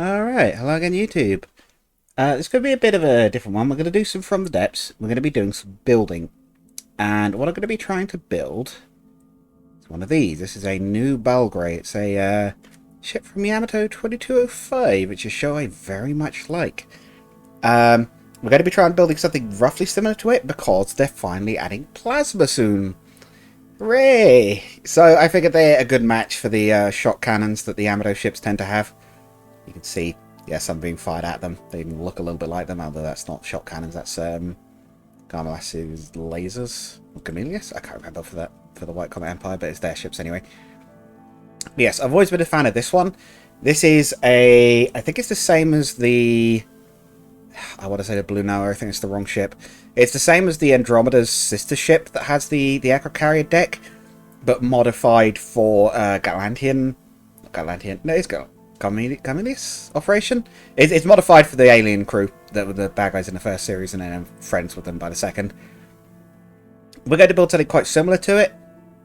Alright, hello again YouTube. This could be a bit of a different one. We're going to do some from the depths. We're going to be doing some building. And what I'm going to be trying to build is one of these. This is a new Belgrade. It's a ship from Yamato 2205, which is a show I very much like. We're going to be trying building something roughly similar to it because they're finally adding plasma soon. Hooray! So I figured they're a good match for the shock cannons that the Yamato ships tend to have. You can see, yeah, some being fired at them. They even look a little bit like them, although that's not shock cannons. That's Garmalas's lasers or Gamelius. I can't remember for the White Comet Empire, but it's their ships anyway. But yes, I've always been a fan of this one. This is I think it's the same as the. I want to say the Blue Noah. I think it's the wrong ship. It's the same as the Andromeda's sister ship that has the aircraft carrier deck, but modified for Galantian. Galantian. No, it's Gamelius operation. It's modified for the alien crew that were the bad guys in the first series, and then I'm friends with them by the second. We're going to build something quite similar to it.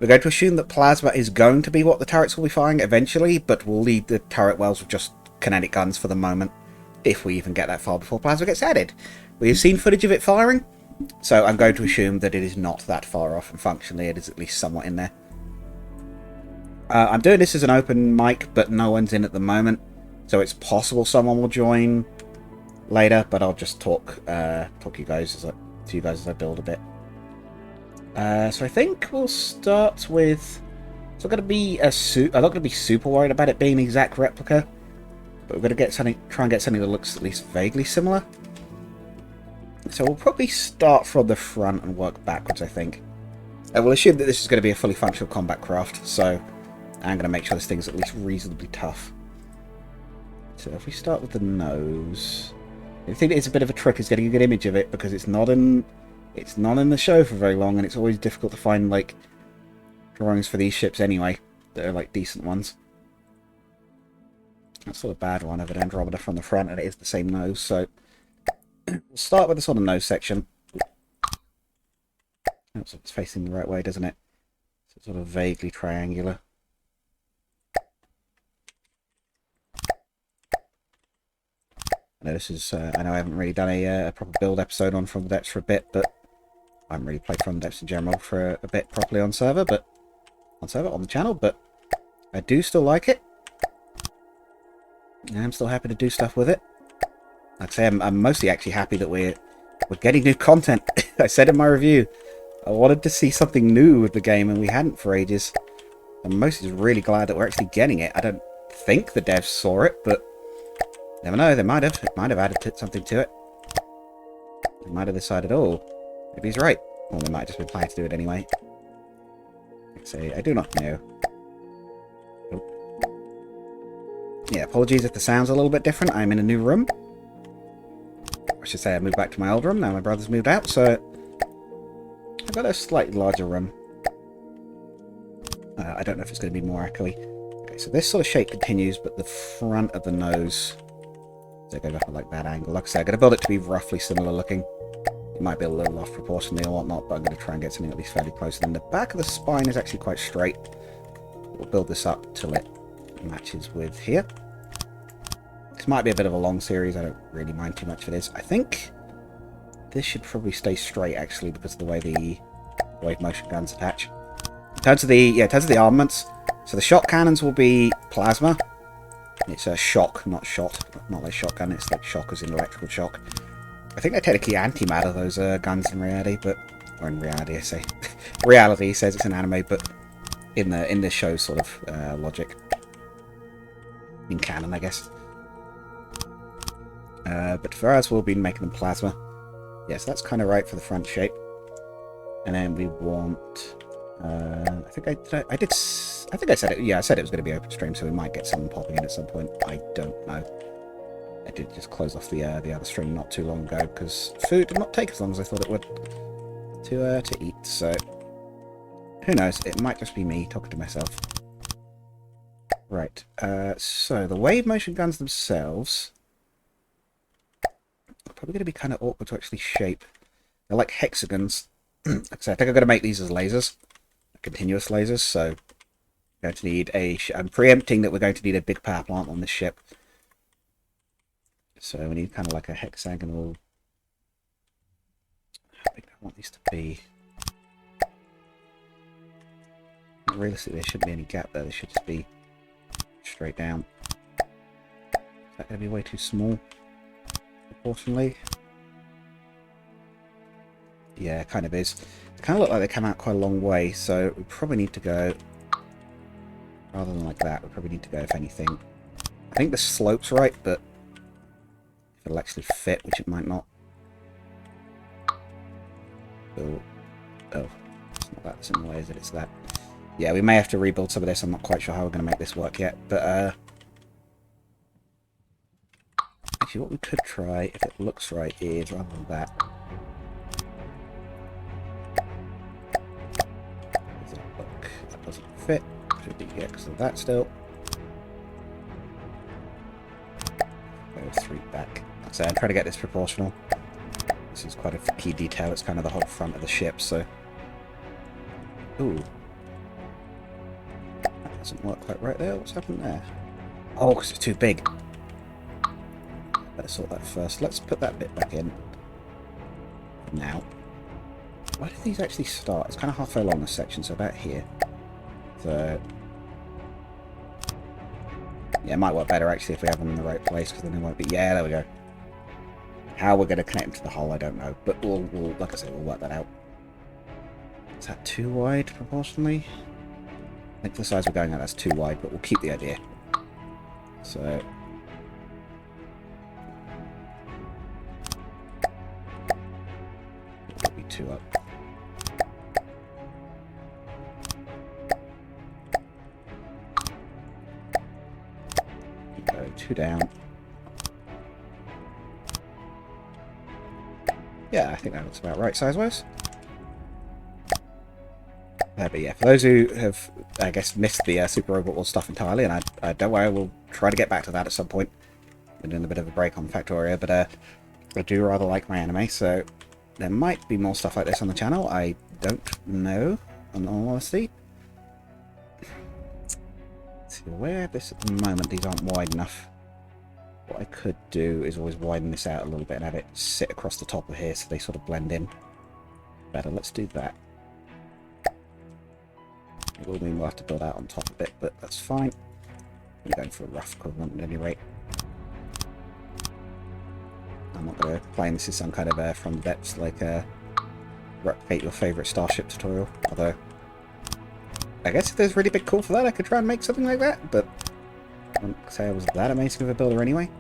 We're going to assume that plasma is going to be what the turrets will be firing eventually, but we'll leave the turret wells with just kinetic guns for the moment, if we even get that far before plasma gets added. We've seen footage of it firing, so I'm going to assume that it is not that far off, and functionally it is at least somewhat in there. I'm doing this as an open mic, but no one's in at the moment, so it's possible someone will join later. But I'll just talk to you guys as I build a bit. So I think we'll start with. It's not going to be I'm not going to be super worried about it being an exact replica, but we're going to get something. Try and get something that looks at least vaguely similar. So we'll probably start from the front and work backwards. I think. We'll assume that this is going to be a fully functional combat craft. So. I'm going to make sure this thing's at least reasonably tough. So if we start with the nose, I think it's a bit of a trick is getting a good image of it because it's not in the show for very long, and it's always difficult to find like drawings for these ships anyway that are like decent ones. That's sort of bad one of an Andromeda from the front, and it is the same nose. So we'll start with the sort of nose section. Oops, it's facing the right way, doesn't it? So it's sort of vaguely triangular. I know this is. I know I haven't really done a proper build episode on From the Depths for a bit, but I haven't really played From the Depths in general for a bit properly on the channel. But I do still like it. And I'm still happy to do stuff with it. Like I say, I'm mostly actually happy that we're getting new content. I said in my review, I wanted to see something new with the game, and we hadn't for ages. I'm mostly just really glad that we're actually getting it. I don't think the devs saw it, but. Never know, they might have. It might have added something to it. They might have decided, oh, maybe he's right. Or they might have just been planning to do it anyway. So, I do not know. Oh. Yeah, apologies if the sound's a little bit different. I'm in a new room. I should say I moved back to my old room. Now my brother's moved out, so I've got a slightly larger room. I don't know if it's going to be more echoey. Okay, so this sort of shape continues, but the front of the nose... So it goes up at like that angle. Like I said, I'm going to build it to be roughly similar looking. It might be a little off proportionally or whatnot, but I'm going to try and get something at least fairly close. And then the back of the spine is actually quite straight. We'll build this up till it matches with here. This might be a bit of a long series. I don't really mind too much for this. I think this should probably stay straight actually because of the way the wave motion guns attach. In terms of the armaments, so the shock cannons will be plasma. It's a shock, not shot. Not like shotgun, it's like shock as in electrical shock. I think they're technically antimatter, those guns in reality, but... Or in reality, I say. Reality says it's an anime, but in the show sort of logic. In canon, I guess. But for us, we'll be making them plasma. Yeah, so that's kind of right for the front shape. And then we want... I think I said it. Yeah, I said it was going to be open stream, so we might get someone popping in at some point. I don't know. I did just close off the other stream not too long ago because food did not take as long as I thought it would to eat. So who knows? It might just be me talking to myself. Right. So the wave motion guns themselves are probably going to be kind of awkward to actually shape. They're like hexagons. Like I said, I think I'm going to make these as lasers. Continuous lasers, so I'm going to need I'm preempting that we're going to need a big power plant on this ship. So we need kind of like a hexagonal. How big do I want these to be? Realistically, there shouldn't be any gap there. They should just be straight down. Is that going to be way too small, proportionally? Yeah, it kind of is. They kind of look like they come out quite a long way, so we probably need to go, rather than like that, we probably need to go, if anything. I think the slope's right, but if it'll actually fit, which it might not. Oh, it's not that, it's in the way, is it? It's that. Yeah, we may have to rebuild some of this. I'm not quite sure how we're going to make this work yet, but actually what we could try, if it looks right, is rather than that. Does that look? That doesn't fit. Should be because of that still. Go 3 back. So I'm trying to get this proportional. This is quite a key detail. It's kind of the whole front of the ship, so. Ooh. That doesn't work quite right there. What's happened there? Oh, because it's too big. Let's sort that first. Let's put that bit back in. Now. Where do these actually start? It's kind of halfway along this section, so about here. So. Yeah, it might work better actually if we have them in the right place, because then they won't be. Yeah, there we go. How we're going to connect them to the hull, I don't know. But we'll, like I said, we'll work that out. Is that too wide proportionally? I think for the size we're going at, that's too wide, but we'll keep the idea. So. It'll be 2 up. Go 2 down. Yeah, I think that looks about right size-wise. But yeah, for those who have, I guess, missed the Super Robot Wars stuff entirely, and I don't worry, we'll try to get back to that at some point. Been doing a bit of a break on Factoria, but I do rather like my anime, so there might be more stuff like this on the channel. I don't know, in all honesty. Let's see, where of this at the moment, these aren't wide enough. What I could do is always widen this out a little bit and have it sit across the top of here so they sort of blend in better. Let's do that. It will mean we'll have to build out on top a bit, but that's fine. I'm going for a rough equivalent at any rate. I'm not going to claim this is some kind of from the depths, like replicate your favourite Starship tutorial. Although, I guess if there's really big call for that, I could try and make something like that, but I wouldn't say I was that amazing of a builder anyway.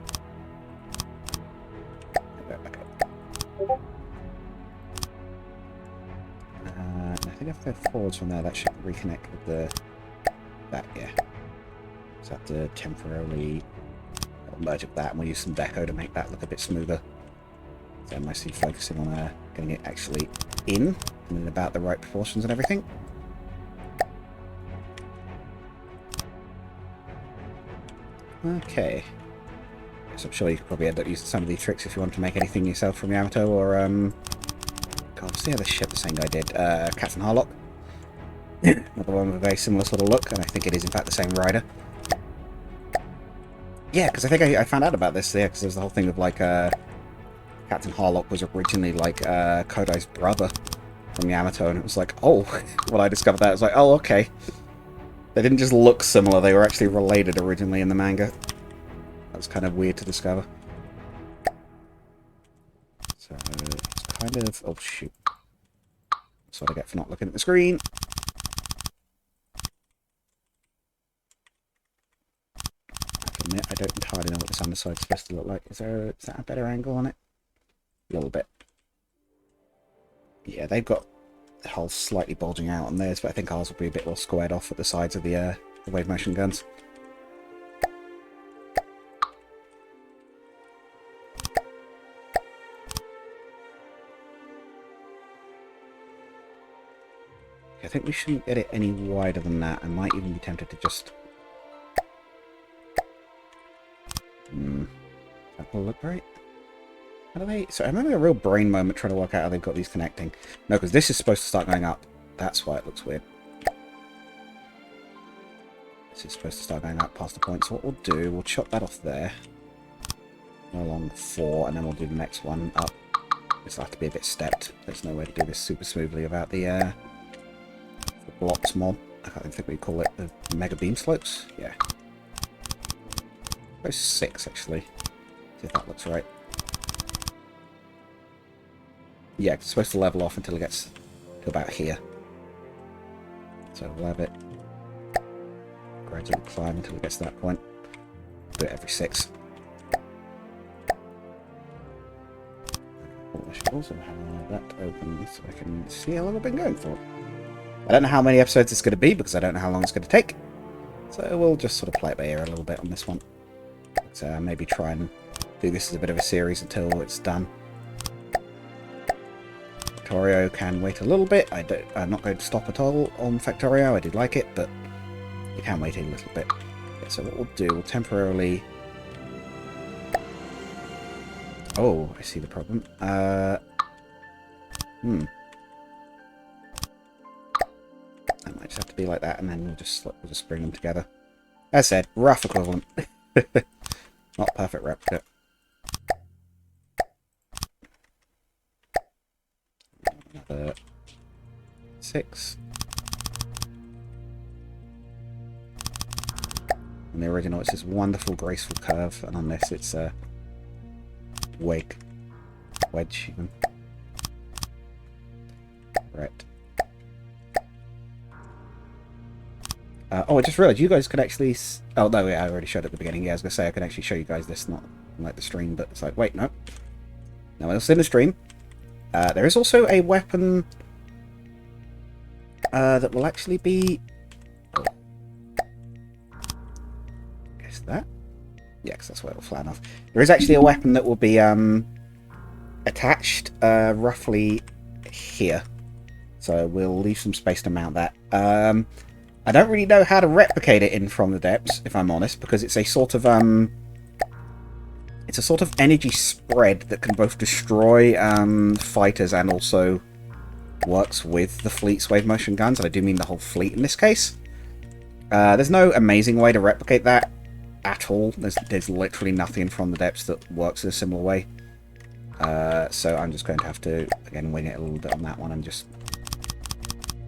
I think if I go forwards from there, that should reconnect with that, yeah. So I have to temporarily merge with that, and we'll use some deco to make that look a bit smoother. So I'm mostly focusing on getting it actually in, and in about the right proportions and everything. Okay. So I'm sure you could probably end up using some of these tricks if you want to make anything yourself from Yamato, or, God, what's the other ship the same guy did? Captain Harlock. Another one with a very similar sort of look, and I think it is in fact the same rider. Yeah, because I think I found out about this, yeah, because there's the whole thing of, like, Captain Harlock was originally, like, Kodai's brother from Yamato, and it was like, oh, when I discovered that, I was like, oh, okay. They didn't just look similar, they were actually related originally in the manga. That was kind of weird to discover. So, it's kind of... oh, shoot. That's what I get for not looking at the screen. I have to admit, I don't entirely know what this underside's supposed to look like. Is that a better angle on it? A little bit. Yeah, they've got the hull slightly bulging out on theirs, but I think ours will be a bit more squared off at the sides of the wave motion guns. I think we shouldn't get it any wider than that. I might even be tempted to just... that will look right. How do they... so I'm having a real brain moment trying to work out how they've got these connecting. No, because this is supposed to start going up. That's why it looks weird. This is supposed to start going up past the point. So what we'll do, we'll chop that off there. along 4, and then we'll do the next one up. This will have to be a bit stepped. There's no way to do this super smoothly without the blocks mod. I can't even think what you call it. The mega beam slopes? Yeah. There's 6 actually. See if that looks right. Yeah, it's supposed to level off until it gets to about here. So we'll have it gradually climb until it gets to that point. Do it every 6. I should also have that open so I can see how long I've been going for. I don't know how many episodes it's going to be because I don't know how long it's going to take. So we'll just sort of play it by ear a little bit on this one. But, maybe try and do this as a bit of a series until it's done. Factorio can wait a little bit. I'm not going to stop at all on Factorio. I did like it, but you can wait a little bit. Okay, so what we'll do, we'll temporarily... Oh, I see the problem. That might just have to be like that, and then we'll just bring them together. As I said, rough equivalent. Not perfect replica. Another 6. On the original, it's this wonderful, graceful curve, and on this, it's a wedge even. Right. Oh, I just realised you guys could actually... Oh, no, yeah, I already showed it at the beginning. Yeah, I was going to say I could actually show you guys this, not like the stream, but it's like, wait, no. No, it's in the stream. There is also a weapon that will actually be... Oh. Guess that? Yeah, because that's where it'll flatten off. There is actually a weapon that will be attached roughly here. So we'll leave some space to mount that. I don't really know how to replicate it in From the Depths, if I'm honest, because it's a sort of energy spread that can both destroy fighters and also works with the fleet's wave motion guns, and I do mean the whole fleet in this case. There's no amazing way to replicate that at all. There's literally nothing From the Depths that works in a similar way. So I'm just going to have to, again, wing it a little bit on that one and just...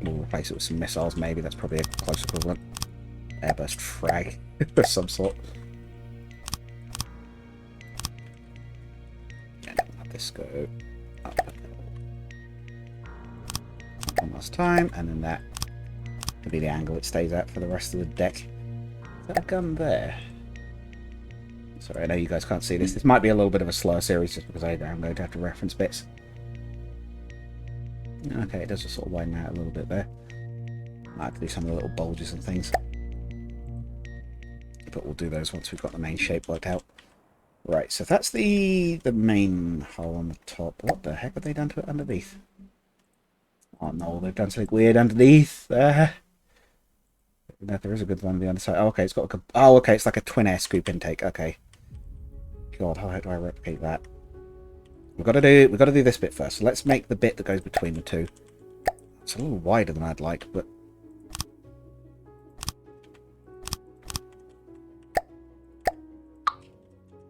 We'll replace it with some missiles, maybe. That's probably a close equivalent. Airburst frag of some sort. And let this go up one last time, and then that will be the angle it stays at for the rest of the deck. Is that a gun there? Sorry, I know you guys can't see this. This might be a little bit of a slower series just because I'm going to have to reference bits. Okay, it does just sort of widen out a little bit there. Might have to do some of the little bulges and things. But we'll do those once we've got the main shape worked out. Right, so that's the main hole on the top. What the heck have they done to it underneath? Oh no, they've done something weird underneath. No, there is a good one on the underside. Oh, okay, it's got like a... Oh, okay, it's like a twin air scoop intake. Okay. God, how do I replicate that? We've got to do this bit first. So let's make the bit that goes between the two. It's a little wider than I'd like, but...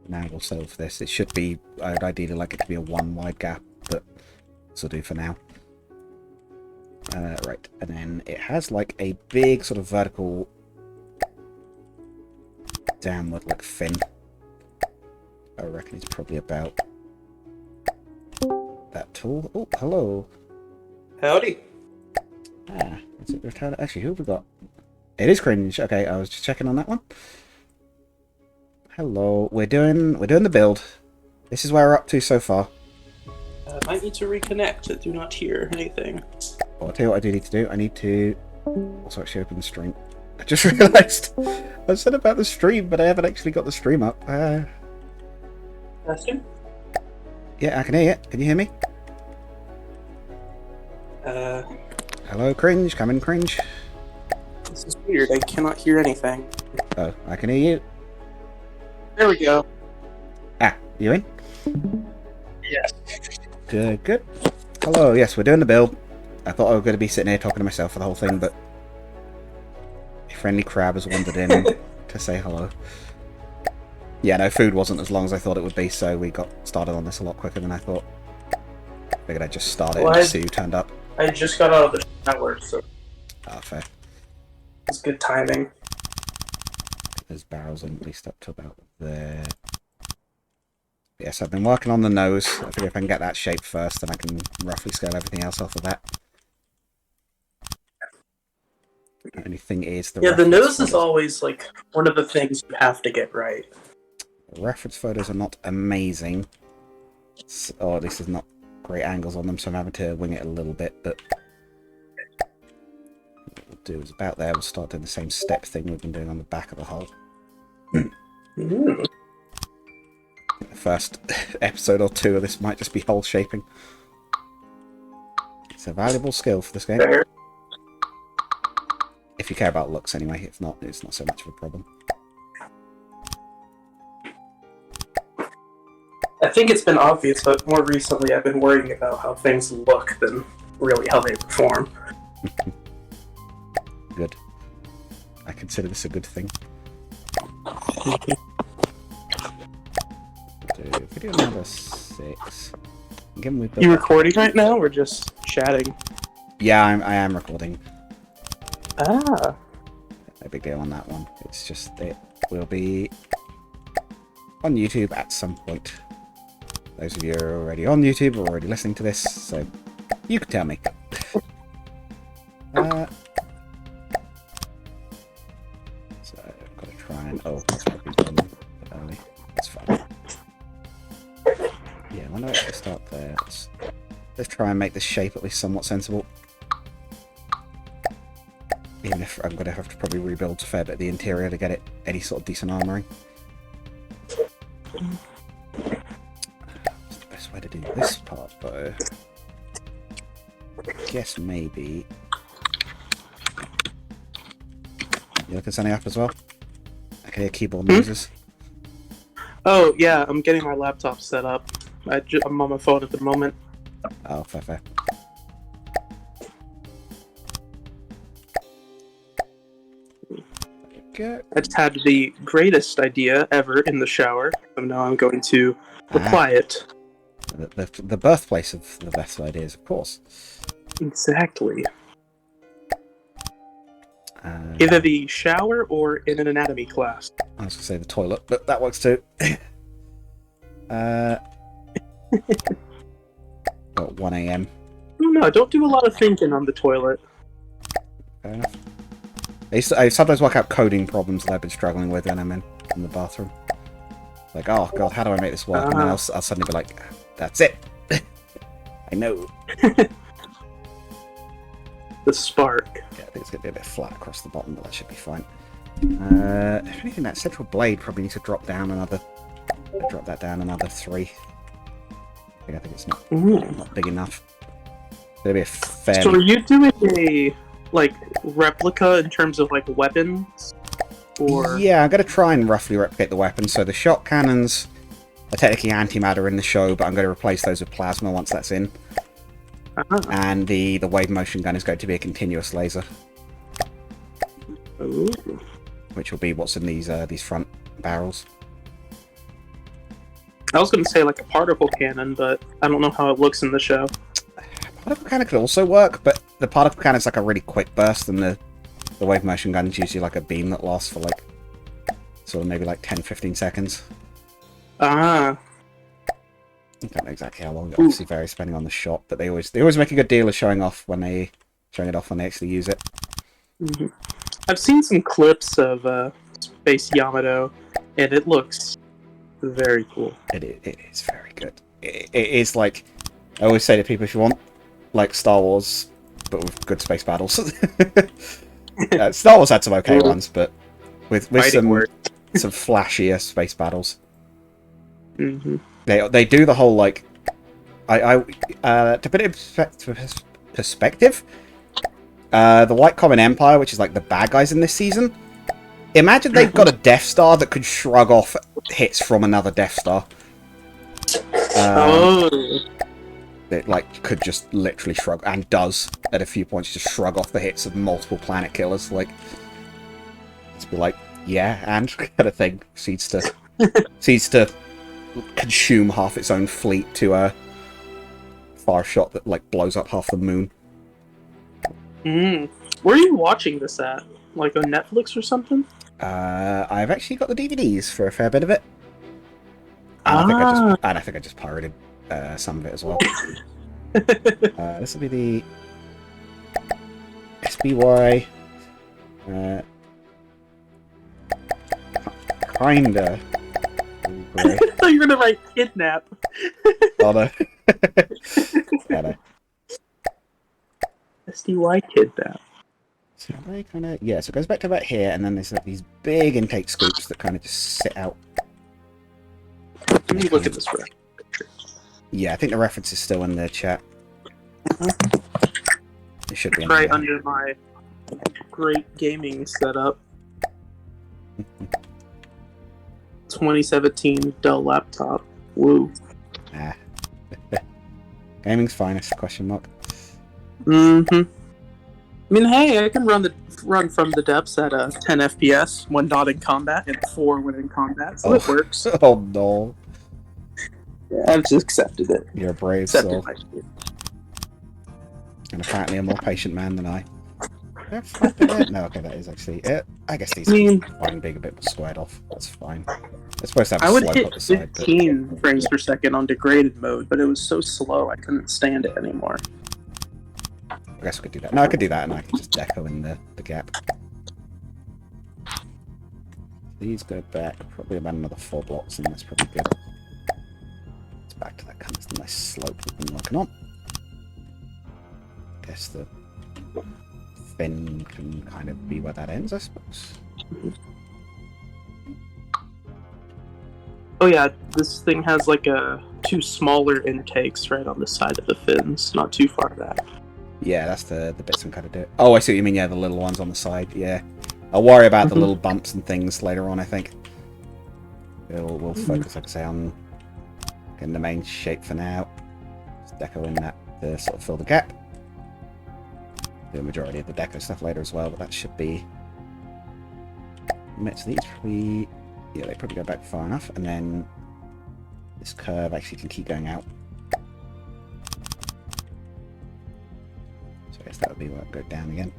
Now we'll settle for this. It should be... I'd ideally like it to be a 1 wide gap, but this will do for now. Right, and then it has like a big sort of vertical downward like fin. I reckon it's probably about that tall. Oh, hello. Howdy. Ah, is it retarded? Actually, who have we got? It is Cringe. Okay, I was just checking on that one. Hello. We're doing the build. This is where we're up to so far. I might need to reconnect. I do not hear anything. Well, I'll tell you what I do need to do. I need to also actually open the stream. I just realised I said about the stream, but I haven't actually got the stream up. Testing? Yeah, I can hear you. Can you hear me? Hello, Cringe. Come in, Cringe. This is weird. I cannot hear anything. Oh, I can hear you. There we go. Ah, you in? Yes. Good, good. Hello, yes, we're doing the build. I thought I was going to be sitting here talking to myself for the whole thing, but a friendly crab has wandered in to say hello. Yeah, no, food wasn't as long as I thought it would be, so we got started on this a lot quicker than I thought. Figured I'd just start it and just see who turned up. I just got out of the shower, so Ah, fair. it's good timing. There's barrels at least up to about there. Yes, I've been working on the nose. I figure if I can get that shape first, then I can roughly scale everything else off of that. The only thing is the nose is always like one of the things you have to get right. The reference photos are not amazing, or at least there's not great angles on them, so I'm having to wing it a little bit. But what we'll do is about there. We'll start doing the same step thing we've been doing on the back of the hull. Mm. The first episode or two of this might just be hull shaping. It's a valuable skill for this game. Fair. If you care about looks anyway. If not, it's not so much of a problem. I think it's been obvious, but more recently I've been worrying about how things look than really how they perform. Good. I consider this a good thing. Video number 6. Again, we've got You recording right now or just chatting? Yeah, I am recording. Ah. No big deal on that one. It's just it will be on YouTube at some point. Those of you who are already on YouTube are already listening to this, so you can tell me. So I've got to try and that's probably done a bit early. That's fine. Yeah, when do I actually start there? Let's try and make this shape at least somewhat sensible. Even if I'm going to have to probably rebuild a fair bit of the interior to get it any sort of decent armouring. What's the best way to do this part, though? I guess maybe... You looking something up as well? I can hear keyboard noises. Oh, yeah, I'm getting my laptop set up. I'm on my phone at the moment. Oh, fair. Go. I just had the greatest idea ever in the shower, so now I'm going to apply it. The birthplace of the best ideas, of course. Exactly. Either the shower or in an anatomy class. I was going to say the toilet, but that works too. At 1 AM. No, don't do a lot of thinking on the toilet. Fair enough. I sometimes work out coding problems that I've been struggling with when I'm in the bathroom. Like, oh god, how do I make this work? And then I'll suddenly be like, that's it! I know. The spark. Yeah, I think it's going to be a bit flat across the bottom, but that should be fine. If anything, that central blade probably needs to drop that down another 3. I think it's not big enough. It'll be a fairly... So are you doing a replica in terms of weapons? Or yeah, I'm going to try and roughly replicate the weapons. So the shot cannons are technically antimatter in the show, but I'm going to replace those with plasma once that's in. And the wave motion gun is going to be a continuous laser. Ooh. Which will be what's in these front barrels. I was going to say a particle cannon, but I don't know how it looks in the show. Particle cannon could also work, but the particle cannon is a really quick burst, and the wave motion gun is usually a beam that lasts for sort of maybe 10-15 seconds. Ah. I don't know exactly how long. It obviously varies depending on the shot, but they always make a good deal of showing it off when they actually use it. Mm-hmm. I've seen some clips of Space Yamato, and it looks very cool. It is very good. It is I always say to people, if you want Star Wars, but with good space battles. Star Wars had some okay ones, but with some flashier space battles. Mm-hmm. They do the whole to put it in perspective, the White Common Empire, which is the bad guys in this season. Imagine they've got a Death Star that could shrug off hits from another Death Star. It could just literally shrug, and does at a few points, just shrug off the hits of multiple planet killers. Just be yeah, and kind of thing. Proceeds to Seems to consume half its own fleet to a far shot that like blows up half the moon. Where are you watching this at? Like on Netflix or something? I've actually got the DVDs for a fair bit of it. And I think I just pirated some of it as well. This will be the SBY. Kinda. I thought you were gonna write kidnap. Oh no. Yeah, no. SDY kidnap. So they kind of so it goes back to about here, and then there's like these big intake scoops that kind of just sit out. Let me look at this picture. Yeah, I think the reference is still in the chat. It should be right under my great gaming setup. 2017 Dell laptop. Woo. Ah. Gaming's finest, question mark. I mean, hey, I can run from the depths at 10 FPS when not in combat and 4 when in combat, so it works. Oh no. Yeah, I've just accepted it. You're a brave soul. And apparently a more patient man than I. No, okay, that is actually it. I guess these are fine being a bit squared off. That's fine. It's supposed to have a slope up the side. 15 frames per second on degraded mode, but it was so slow I couldn't stand it anymore. I guess we could do that. No, I could do that, and I could just deco in the gap. These go back probably about another 4 blocks, and that's probably good. It's back to that kind of nice slope we've been working on. Guess the fin can kind of be where that ends, I suppose. Oh yeah, this thing has like 2 smaller intakes right on the side of the fins, not too far back. Yeah, that's the bits I'm kind of doing. Oh, I see what you mean. Yeah, the little ones on the side. Yeah, I'll worry about the little bumps and things later on. I think we'll focus, like I say, on getting the main shape for now. Just deco in that to sort of fill the gap. The majority of the deco stuff later as well, but that should be. These probably, yeah, they probably go back far enough, and then this curve actually can keep going out. So I guess that would be where it go down again.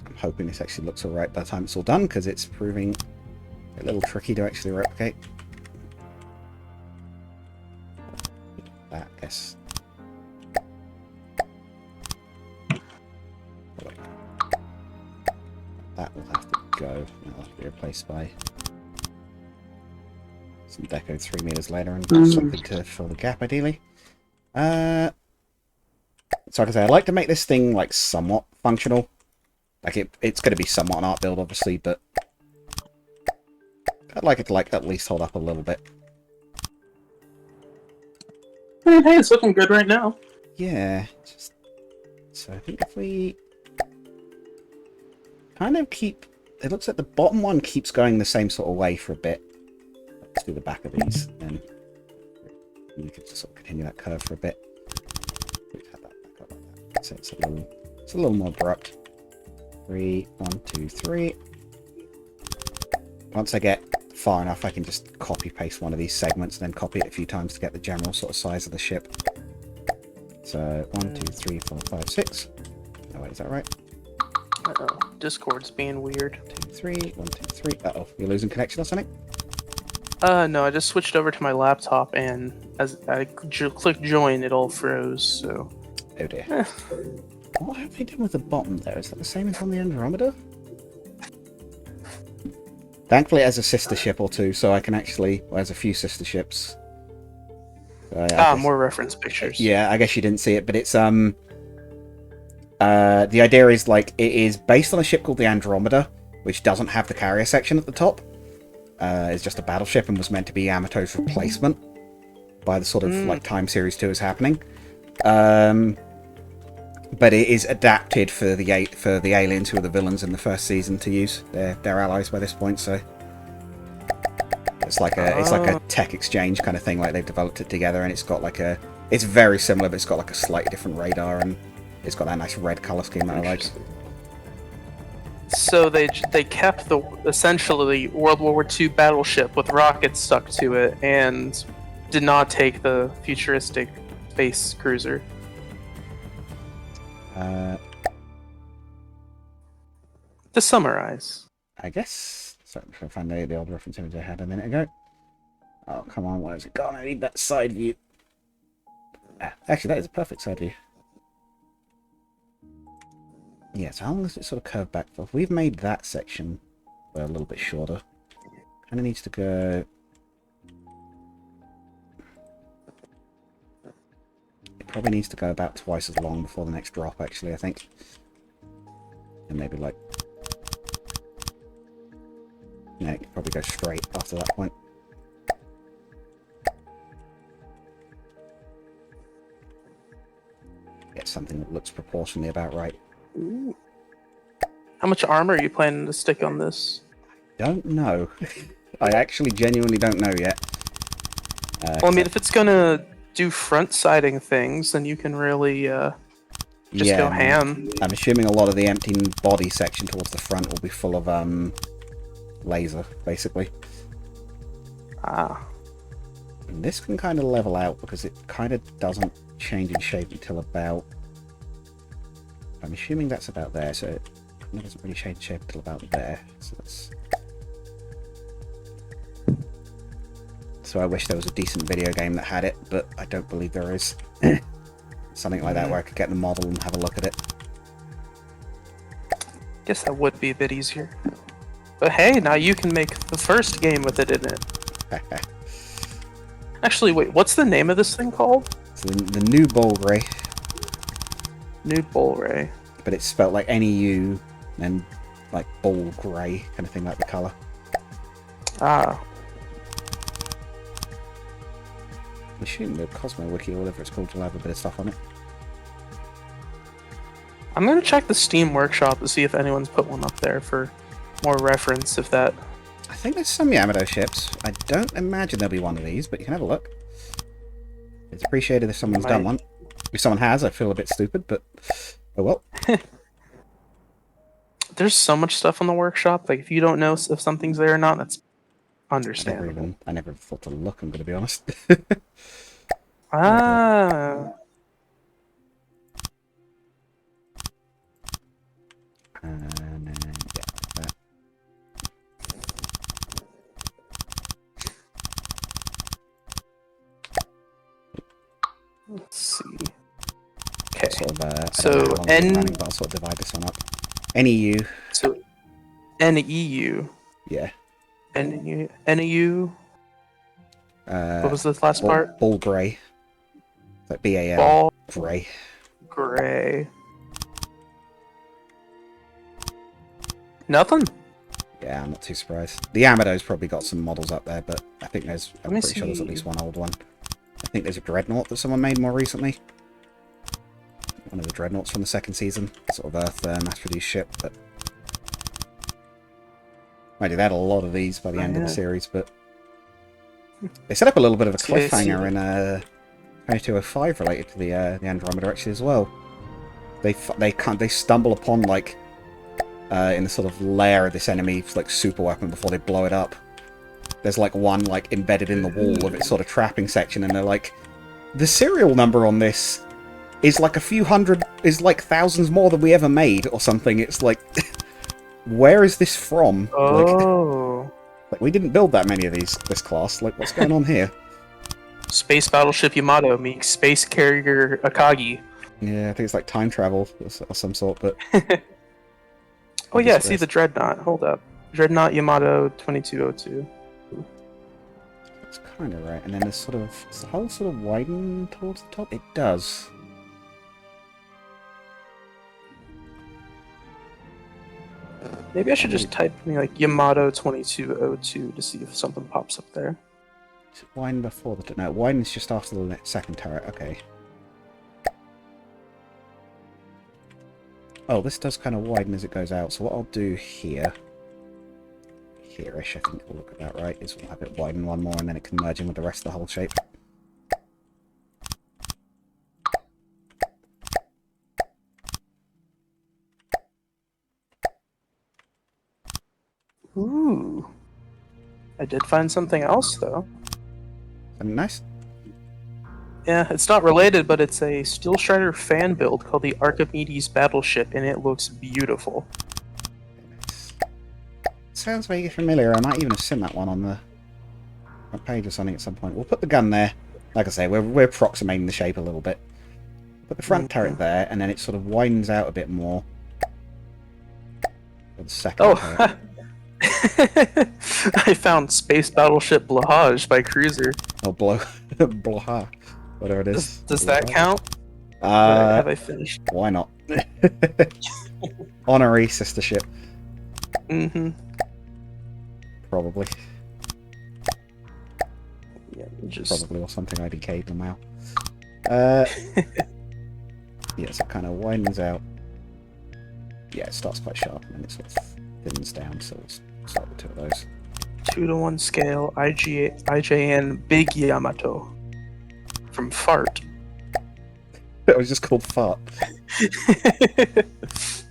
I'm hoping this actually looks alright by the time it's all done, because it's proving a little tricky to actually replicate. That, I guess. That will have to go. That'll have to be replaced by some deco 3 meters later and something to fill the gap, ideally. So like I say, I'd like to make this thing like somewhat functional. Like it's going to be somewhat an art build, obviously, but I'd like it to like at least hold up a little bit. Hey, it's looking good right now. Yeah. So I think if we kind of keep, it looks like the bottom one keeps going the same sort of way for a bit. Let's do the back of these, and you can just sort of continue that curve for a bit. We've had that back up like that. So it's a little more abrupt. 3, 1, 2, 3. Once I get far enough, I can just copy paste one of these segments and then copy it a few times to get the general sort of size of the ship. So 1, 2, 3, 4, 5, 6. Oh wait, is that right? Uh-oh, Discord's being weird. 2, 3, 1, 2, 3. Uh-oh, you're losing connection or something? No, I just switched over to my laptop, and as I clicked join, it all froze, so... Oh dear. What have they done with the bottom there? Is that the same as on the Andromeda? Thankfully it has a sister ship or two, so I can actually... Well, it has a few sister ships. So, yeah, more reference pictures. Yeah, I guess you didn't see it, but it's, the idea is, like, it is based on a ship called the Andromeda, which doesn't have the carrier section at the top. It's just a battleship and was meant to be Yamato's replacement by the sort of, like, time Series 2 is happening. But it is adapted for the aliens who are the villains in the first season to use. They're allies by this point, so... It's like a tech exchange kind of thing, like they've developed it together, and it's got like a... It's very similar, but it's got like a slightly different radar, and it's got that nice red colour scheme that I like. So they kept the essentially World War II battleship with rockets stuck to it, and did not take the futuristic space cruiser. To summarize, I guess. Sorry, I'm trying to find the old reference image I had a minute ago. Oh, come on, where's it gone? I need that side view. Actually, that is a perfect side view. Yeah, so how long does it sort of curve back for? We've made that section a little bit shorter. Kind of needs to go... It probably needs to go about twice as long before the next drop, actually, I think. And maybe like... Yeah, it could probably go straight after that point. Get something that looks proportionally about right. ooh. How much armor are you planning to stick on this? Don't know. I actually genuinely don't know yet. Well, I mean, if it's gonna do front-siding things, then you can really just go ham. I'm assuming a lot of the empty body section towards the front will be full of laser, basically. Ah. And this can kind of level out because it kind of doesn't change in shape until about... I'm assuming that's about there, so it doesn't really change shape until about there. So that's... So I wish there was a decent video game that had it, but I don't believe there is. Something like that where I could get the model and have a look at it. Guess that would be a bit easier. But hey, now you can make the first game with it in it. Actually, wait, what's the name of this thing called? So the new Bull Ray, Nude Bull Ray. but it's spelled like NEU and like Bull Grey kind of thing, like the colour. Ah. I'm assuming the Cosmo Wiki or whatever it's called will have a bit of stuff on it. I'm gonna check the Steam Workshop to see if anyone's put one up there for more reference, if that... I think there's some Yamato ships. I don't imagine there'll be one of these, but you can have a look. It's appreciated if someone's done one. If someone has, I feel a bit stupid, but oh well. There's so much stuff on the workshop, like if you don't know if something's there or not, that's understandable. I never thought to look, I'm going to be honest. Ah. And then, yeah, like that. Let's see. Okay. Sort of, So, I don't know how long we've been N- running, but I'll sort of divide this one up. NEU. So, NEU. Yeah. NEU. What was the last part? Ball Grey. Like BAL. Ball Grey. Gray. Nothing? Yeah, I'm not too surprised. The Yamato's probably got some models up there, but I think I'm me pretty sure there's at see. least one old one. I think there's a Dreadnought that someone made more recently. One of the Dreadnoughts from the second season. Sort of Earth mass-produced ship, but... Mind you, they had a lot of these by the end of the series, but... They set up a little bit of a cliffhanger in 2205 related to the Andromeda actually as well. They stumble upon, like, in the sort of lair of this enemy's, like, super weapon before they blow it up. There's, like, one, like, embedded in the wall of its sort of trapping section, and they're like, the serial number on this is, like, like, thousands more than we ever made, or something. It's like, where is this from? Oh. Like, we didn't build that many of this class. Like, what's going on here? Space Battleship Yamato meets Space Carrier Akagi. Yeah, I think it's like time travel or some sort, but... Oh yeah, see the Dreadnought. Hold up. Dreadnought Yamato 2202. That's kind of right. And then there's sort of... Does the hull sort of widen towards the top? It does. Maybe I should just type in, like, Yamato 2202 to see if something pops up there. Is it widen before the... No, widen is just after the second turret. Okay. Oh, this does kind of widen as it goes out. So what I'll do here... Here-ish, I think will look about right, is we'll have it widen one more and then it can merge in with the rest of the hull shape. Ooh. I did find something else, though. Something nice. Yeah, it's not related, but it's a Steel Strider fan build called the Archimedes Battleship, and it looks beautiful. Sounds very familiar. I might even have seen that one on the front page or something at some point. We'll put the gun there. Like I say, we're approximating the shape a little bit. Put the front turret there, and then it sort of widens out a bit more. For the second turret. I found Space Battleship Blahaj by Cruiser. Oh, Blaha. Whatever it is. Does that count? Have I finished? Why not? Honorary sister ship. Mm-hmm. Probably. Yeah, just... Probably, or something IDK'd them out. Yeah, so it kind of widens out. Yeah, it starts quite sharp, and then it sort of thins down, so let's start with two of those. 2-to-1 scale, IJN Big Yamato. From Fart. It was just called Fart.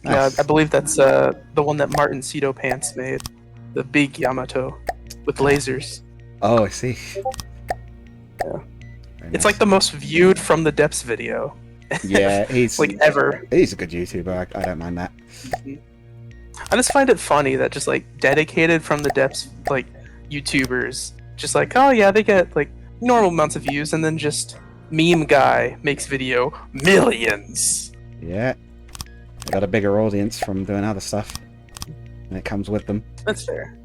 Yeah, I believe that's the one that Martin Cedo Pants made. The Big Yamato. With lasers. Oh, I see. Yeah. Very It's nice. like the most viewed From the Depths video. Yeah, he's like ever. He's a good YouTuber. I don't mind that. I just find it funny that just like dedicated From the Depths like YouTubers just like, oh yeah, they get like normal amounts of views, and then just meme guy makes video millions. Yeah, they got a bigger audience from doing other stuff, and it comes with them. That's fair.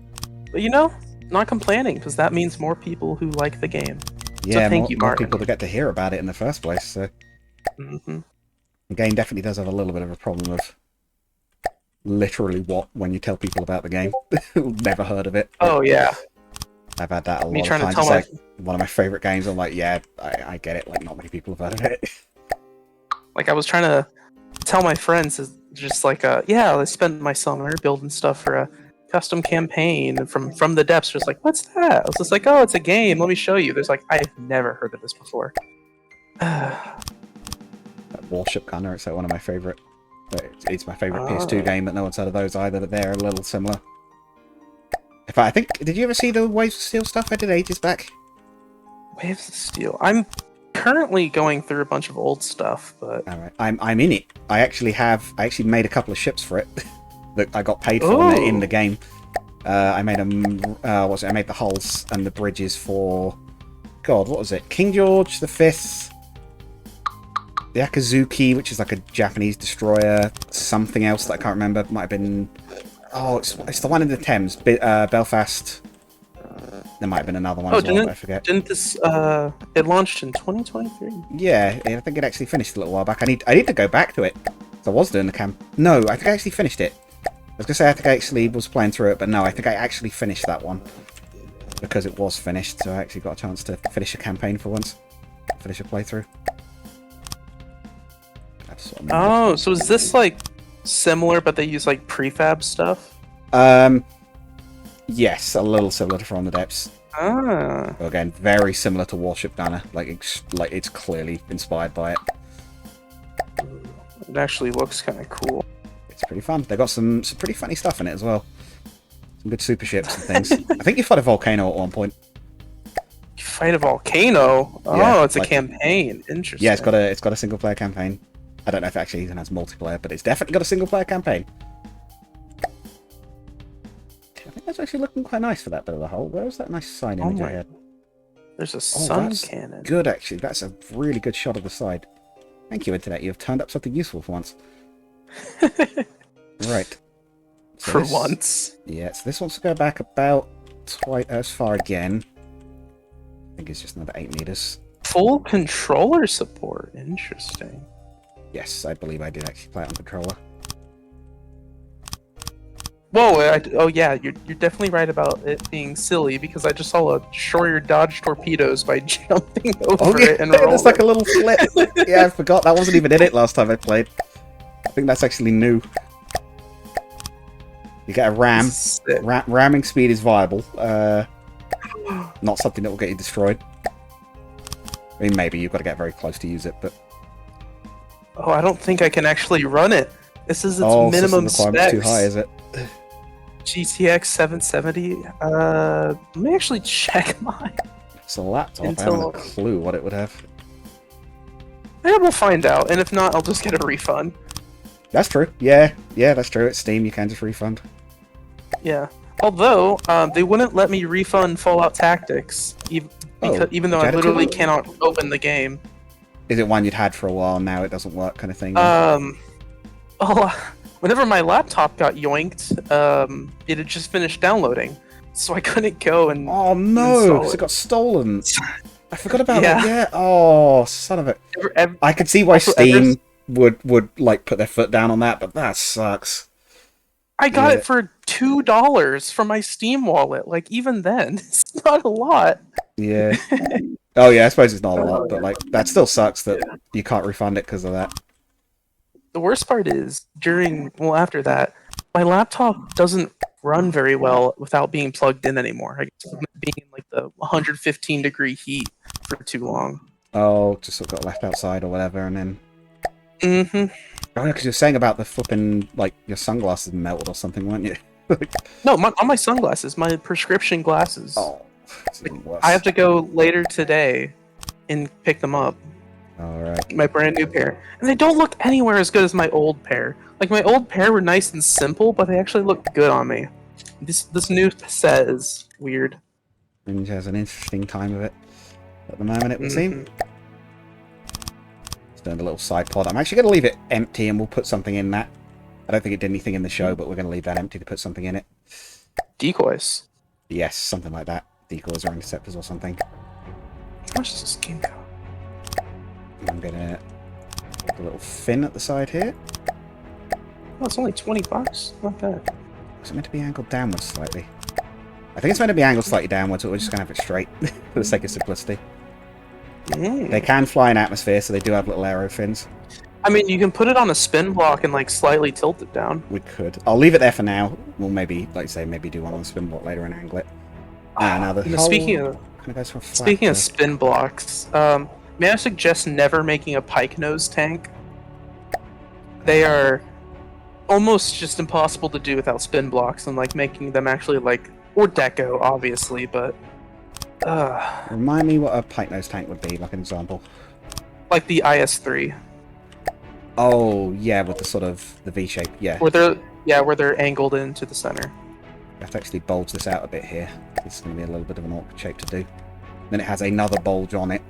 But you know, not complaining, because that means more people who like the game. Yeah, thank more, you, more Martin. people to get to hear about it in the first place. So Mm-hmm. the game definitely does have a little bit of a problem of literally what when you tell people about the game, who've never heard of it. Oh yeah. I've had that a Me lot trying of to times. tell It's like one of my favorite games. I'm like, yeah, I get it. Like, not many people have heard of it. Like I was trying to tell my friends, is just like, yeah, I spent my summer building stuff for a custom campaign from the depths. Just like, what's that? I was just like, oh, it's a game. Let me show you. There's like, I've never heard of this before. That Warship Gunner, it's like one of my favorite. It's my favorite PS2 game, but no one's heard of those either. But they're a little similar. In fact, I think, did you ever see the Waves of Steel stuff I did ages back? Waves of Steel. I'm currently going through a bunch of old stuff, but All right, I'm in it. I actually made a couple of ships for it that I got paid for in the game. I made them. I made the hulls and the bridges for. God, what was it? King George V, the Akazuki, which is like a Japanese destroyer. Something else that I can't remember. Might have been. Oh, it's the one in the Thames, Belfast. There might have been another one as well, but I forget. Didn't this it launched in 2023? Yeah, I think it actually finished a little while back. I need to go back to it. So I was doing the camp. No, I think I actually finished it. I was gonna say I think I actually was playing through it, but no, I think I actually finished that one because it was finished. So I actually got a chance to finish a campaign for once, finish a playthrough. That's what I mean. Oh, so is this like similar, but they use like prefab stuff? Yes, a little similar to From the Depths. Ah. Again, very similar to Warship Gunner. Like it's clearly inspired by it. It actually looks kind of cool. It's pretty fun. They got some pretty funny stuff in it as well. Some good super ships and things. I think you fight a volcano at one point. You fight a volcano? Oh, Yeah, it's a campaign. Interesting. Yeah, it's got a single player campaign. I don't know if it actually even has multiplayer, but it's definitely got a single player campaign. I think that's actually looking quite nice for that bit of the hull. Where was that nice side image I had? There's a sun that's cannon. Good, actually. That's a really good shot of the side. Thank you, Internet. You have turned up something useful for once. Right. So For once. Yeah, so this wants to go back about twice as far again. I think it's just another 8 meters. Full controller support. Interesting. Yes, I believe I did actually play it on controller. Whoa, oh yeah, you're definitely right about it being silly, because I just saw a destroyer dodge torpedoes by jumping over it and rolling. There's like a little flip. Yeah, I forgot. That wasn't even in it last time I played. I think that's actually new. You get a ram. Ramming speed is viable. Not something that will get you destroyed. I mean, maybe you've got to get very close to use it, but... Oh, I don't think I can actually run it. This is its system minimum requirement's specs. too high, is it? GTX 770. Let me actually check mine. It's a laptop. I haven't a clue what it would have. Yeah, we'll find out, and if not, I'll just get a refund. That's true. Yeah, that's true. It's Steam. You can just refund. Yeah. Although they wouldn't let me refund Fallout Tactics, even though I literally cannot open the game. Is it one you'd had for a while now? It doesn't work, kind of thing. Whenever my laptop got yoinked, it had just finished downloading, so I couldn't go and. Oh no! Because it got stolen. I forgot about that. Yeah. Oh, son of it! I could see why Steam would like put their foot down on that, but that sucks. I got it for $2 from my Steam wallet. Like even then, it's not a lot. Yeah. Oh yeah, I suppose it's not a lot, but like that still sucks that you can't refund it because of that. The worst part is after that, my laptop doesn't run very well without being plugged in anymore. I guess being in like the 115-degree heat for too long. Oh, just sort of got left outside or whatever, and then. Mm-hmm. Oh yeah, because you're saying about the flipping like your sunglasses melted or something, weren't you? No, on my sunglasses, my prescription glasses. Oh, that's even worse. I have to go later today and pick them up. Alright. My brand new pair. And they don't look anywhere as good as my old pair. Like, my old pair were nice and simple, but they actually look good on me. This new set is weird. Ninja has an interesting time of it. At the moment, it would seem. It's doing a little side pod. I'm actually going to leave it empty and we'll put something in that. I don't think it did anything in the show, but we're going to leave that empty to put something in it. Decoys? Yes, something like that. Decoys or interceptors or something. How much does this game go? I'm gonna put a little fin at the side here. Oh, it's only $20. Not bad. Is it meant to be angled downwards slightly? I think it's meant to be angled slightly downwards, but we're just gonna have it straight for the sake of simplicity. They can fly in atmosphere, so they do have little aero fins. I mean, you can put it on a spin block and like slightly tilt it down. We could. I'll leave it there for now. We'll maybe, like you say, maybe do one on the spin block later and angle it. Now the whole speaking of kind of goes for a flat spin blocks, may I suggest never making a pike nose tank? They are almost just impossible to do without spin blocks, and like making them actually like, or deco obviously, but remind me what a pike nose tank would be, like an example. Like the IS-3. Oh yeah, with the sort of the V shape, yeah. Where they're angled into the center. I have to actually bulge this out a bit here. This is going to be a little bit of an awkward shape to do. Then it has another bulge on it.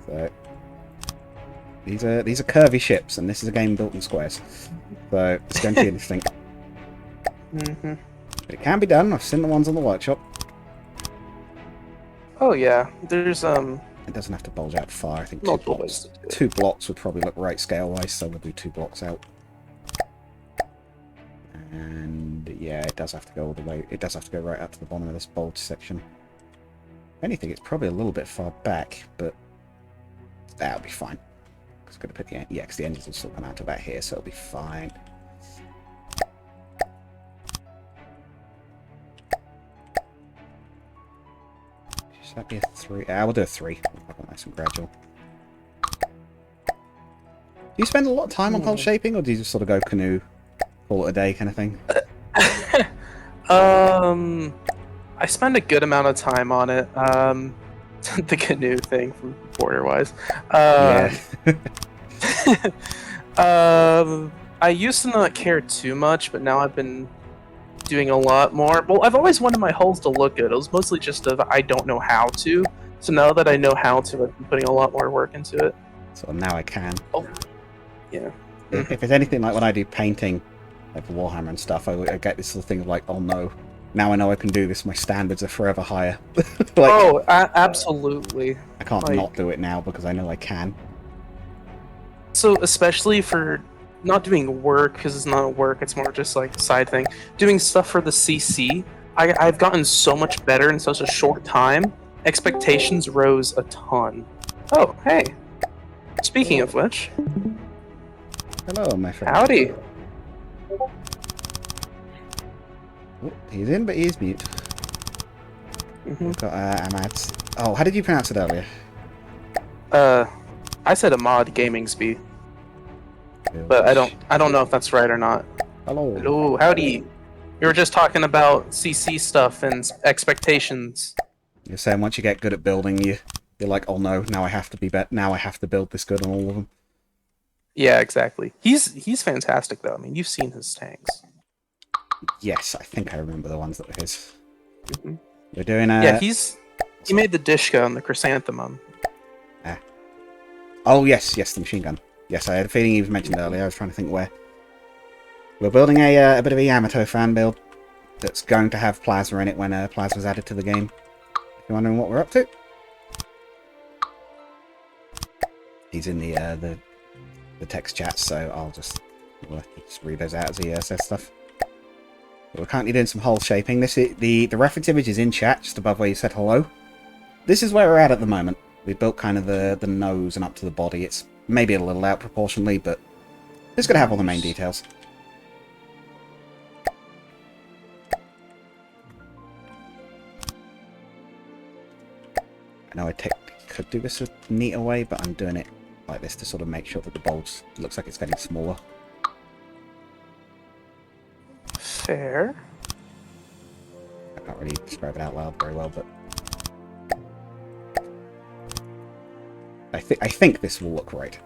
So these are curvy ships, and this is a game built in squares. So it's going to be interesting. Mm-hmm. But it can be done. I've seen the ones on the workshop. Oh yeah, there's It doesn't have to bulge out far. I think two blocks would probably look right scale-wise, so we'll do 2 blocks out. And yeah, it does have to go all the way. It does have to go right up to the bottom of this bulge section. If anything, it's probably a little bit far back, but that'll be fine. It's going to put the because the engines will still come out to about here, so it'll be fine. Should that be a 3? We'll do a 3. Nice and gradual. Do you spend a lot of time on hull shaping, or do you just sort of go canoe, call it a day kind of thing? I spend a good amount of time on it. The canoe thing from Border-wise. Yeah. I used to not care too much, but now I've been doing a lot more. Well, I've always wanted my hulls to look good. It was mostly just I don't know how to. So now that I know how to, I've been putting a lot more work into it. So now I can. Oh, yeah. If it's anything like when I do painting, like for Warhammer and stuff, I get this sort of thing of like, oh no, now I know I can do this. My standards are forever higher. Like, absolutely. I can't not do it now because I know I can. So especially for not doing work, because it's not work, it's more just like a side thing. Doing stuff for the CC, I've gotten so much better in such a short time. Expectations rose a ton. Oh, hey. Speaking of which. Hello, my friend. Howdy. Oh, he's in, but he's mute. We've got Ahmad's. Oh, how did you pronounce it earlier? I said Ahmad Gaming Speed. But I don't know if that's right or not. Hello. Hello, howdy. We were just talking about CC stuff and expectations. You're saying once you get good at building, you're like, oh no, now I have to be now I have to build this good on all of them. Yeah, exactly. He's fantastic though. I mean, you've seen his tanks. Yes, I think I remember the ones that were his. Mm-hmm. We're doing Yeah, he made the Dishka and the Chrysanthemum. Oh yes, the machine gun. Yes, I had a feeling you mentioned earlier. I was trying to think where. We're building a bit of a Yamato fan build that's going to have plasma in it when plasma's added to the game. If you're wondering what we're up to, he's in the text chat, so we'll just read those out as he says stuff. But we're currently doing some hull shaping. This is the reference image is in chat just above where you said hello. This is where we're at the moment. We built kind of the nose and up to the body. It's maybe a little out proportionally, but it's going to have all the main details. I know I could do this a neater way, but I'm doing it like this to sort of make sure that the bulge looks like it's getting smaller. Fair. I can't really describe it out loud very well, but I think this will look right.